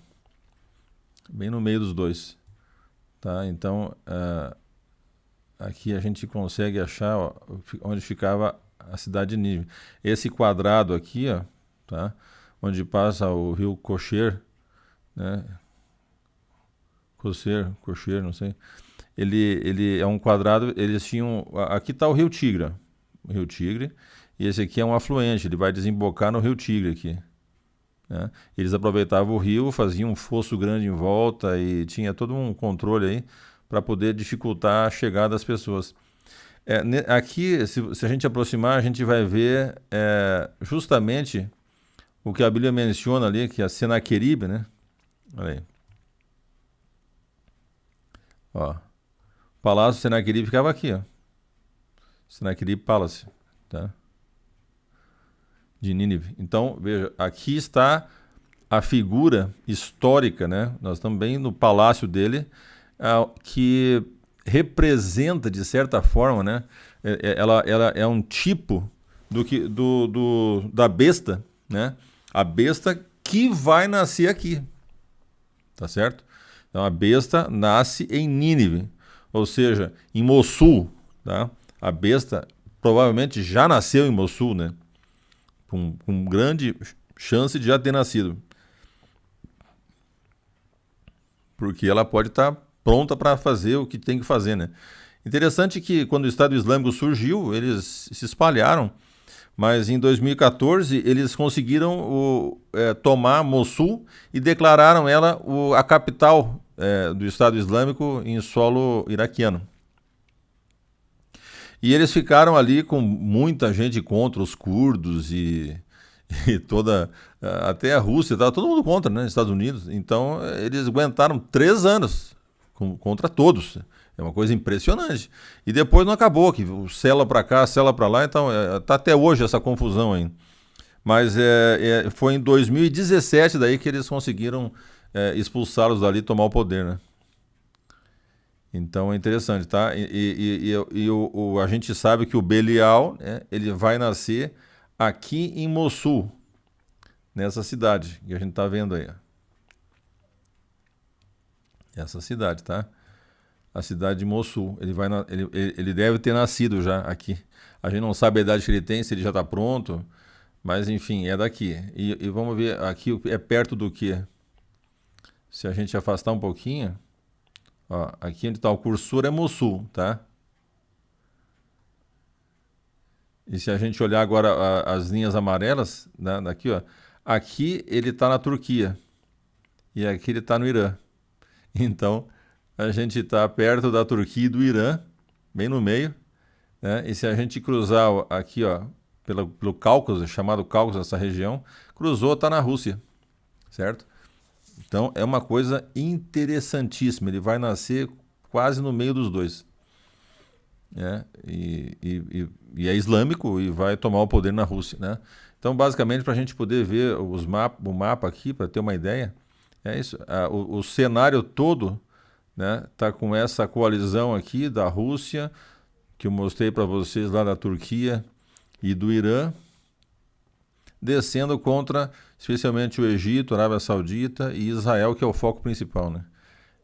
Bem no meio dos dois, tá? Então, aqui a gente consegue achar, ó, onde ficava a cidade de Nínive. Esse quadrado aqui, ó, tá? Onde passa o rio Kocher, né? Kocher, não sei. Ele é um quadrado, eles tinham... Aqui está o rio Tigre, ó. O rio Tigre, e esse aqui é um afluente, ele vai desembocar no rio Tigre aqui, né? Eles aproveitavam o rio, faziam um fosso grande em volta e tinha todo um controle aí para poder dificultar a chegada das pessoas. Aqui, se a gente aproximar, a gente vai ver justamente o que a Bíblia menciona ali, que é a Senaqueribe, né? Olha aí. Ó, o Palácio Senaqueribe ficava aqui, ó. Senaqueribe Palace, tá? De Nínive. Então, veja, aqui está a figura histórica, né? Nós estamos bem no palácio dele, que representa, de certa forma, né? Ela é um tipo da besta, né? A besta que vai nascer aqui, tá certo? Então, a besta nasce em Nínive, ou seja, em Mossul, tá? A besta provavelmente já nasceu em Mossul, né? Com grande chance de já ter nascido. Porque ela pode estar pronta para fazer o que tem que fazer, né? Interessante que quando o Estado Islâmico surgiu, eles se espalharam, mas em 2014 eles conseguiram tomar Mossul e declararam ela a capital do Estado Islâmico em solo iraquiano. E eles ficaram ali com muita gente contra os curdos e até a Rússia, estava todo mundo contra, né? Estados Unidos. Então eles aguentaram 3 anos contra todos. É uma coisa impressionante. E depois não acabou, que o cela para cá, cela para lá, então está até hoje essa confusão aí. Mas foi em 2017 daí que eles conseguiram expulsá-los dali e tomar o poder, né? Então é interessante, tá? A gente sabe que o Belial, né, ele vai nascer aqui em Mossul, nessa cidade que a gente está vendo aí. Ó. Essa cidade, tá? A cidade de Mossul. Ele deve ter nascido já aqui. A gente não sabe a idade que ele tem, se ele já está pronto, mas enfim, é daqui. E vamos ver, aqui é perto do que? Se a gente afastar um pouquinho... Ó, aqui onde está o cursor é Mossul, tá? E se a gente olhar agora as linhas amarelas, né, daqui, ó, aqui ele está na Turquia e aqui ele está no Irã. Então a gente está perto da Turquia e do Irã, bem no meio, né? E se a gente cruzar aqui, ó, pelo Cáucaso, chamado Cáucaso, essa região, cruzou, está na Rússia, certo? Então é uma coisa interessantíssima. Ele vai nascer quase no meio dos dois. E é islâmico e vai tomar o poder na Rússia, né? Então, basicamente, para a gente poder ver o mapa aqui, para ter uma ideia, é isso. O cenário todo, né, tá com essa coalizão aqui da Rússia, que eu mostrei para vocês lá da Turquia e do Irã, descendo contra, especialmente o Egito, a Arábia Saudita e Israel, que é o foco principal, né?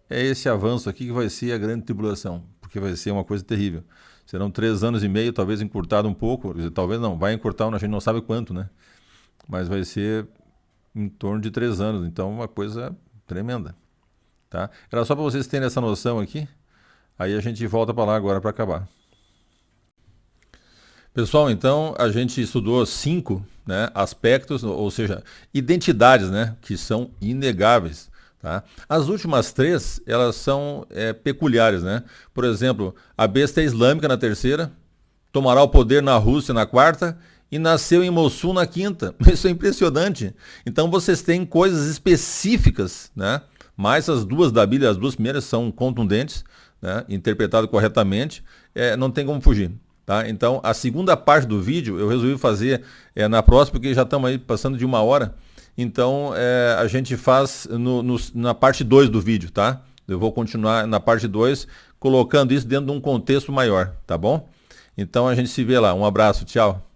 É esse avanço aqui que vai ser a grande tribulação, porque vai ser uma coisa terrível. Serão 3 anos e meio, talvez encurtado um pouco, talvez não, vai encurtar, a gente não sabe quanto, né? Mas vai ser em torno de 3 anos, então uma coisa tremenda, tá? Era só para vocês terem essa noção aqui, aí a gente volta para lá agora para acabar. Pessoal, então a gente estudou 5, né, aspectos, ou seja, identidades, né, que são inegáveis. Tá? As últimas 3, elas são peculiares. Né? Por exemplo, a besta é islâmica na terceira, tomará o poder na Rússia na quarta e nasceu em Mossul na quinta. Isso é impressionante. Então vocês têm coisas específicas, né? Mas as duas da Bíblia, as duas primeiras são contundentes, né? Interpretado corretamente, não tem como fugir. Tá? Então a segunda parte do vídeo eu resolvi fazer na próxima, porque já estamos aí passando de 1 hora. Então a gente faz na parte 2 do vídeo, tá? Eu vou continuar na parte 2, colocando isso dentro de um contexto maior, tá bom? Então a gente se vê lá. Um abraço, tchau.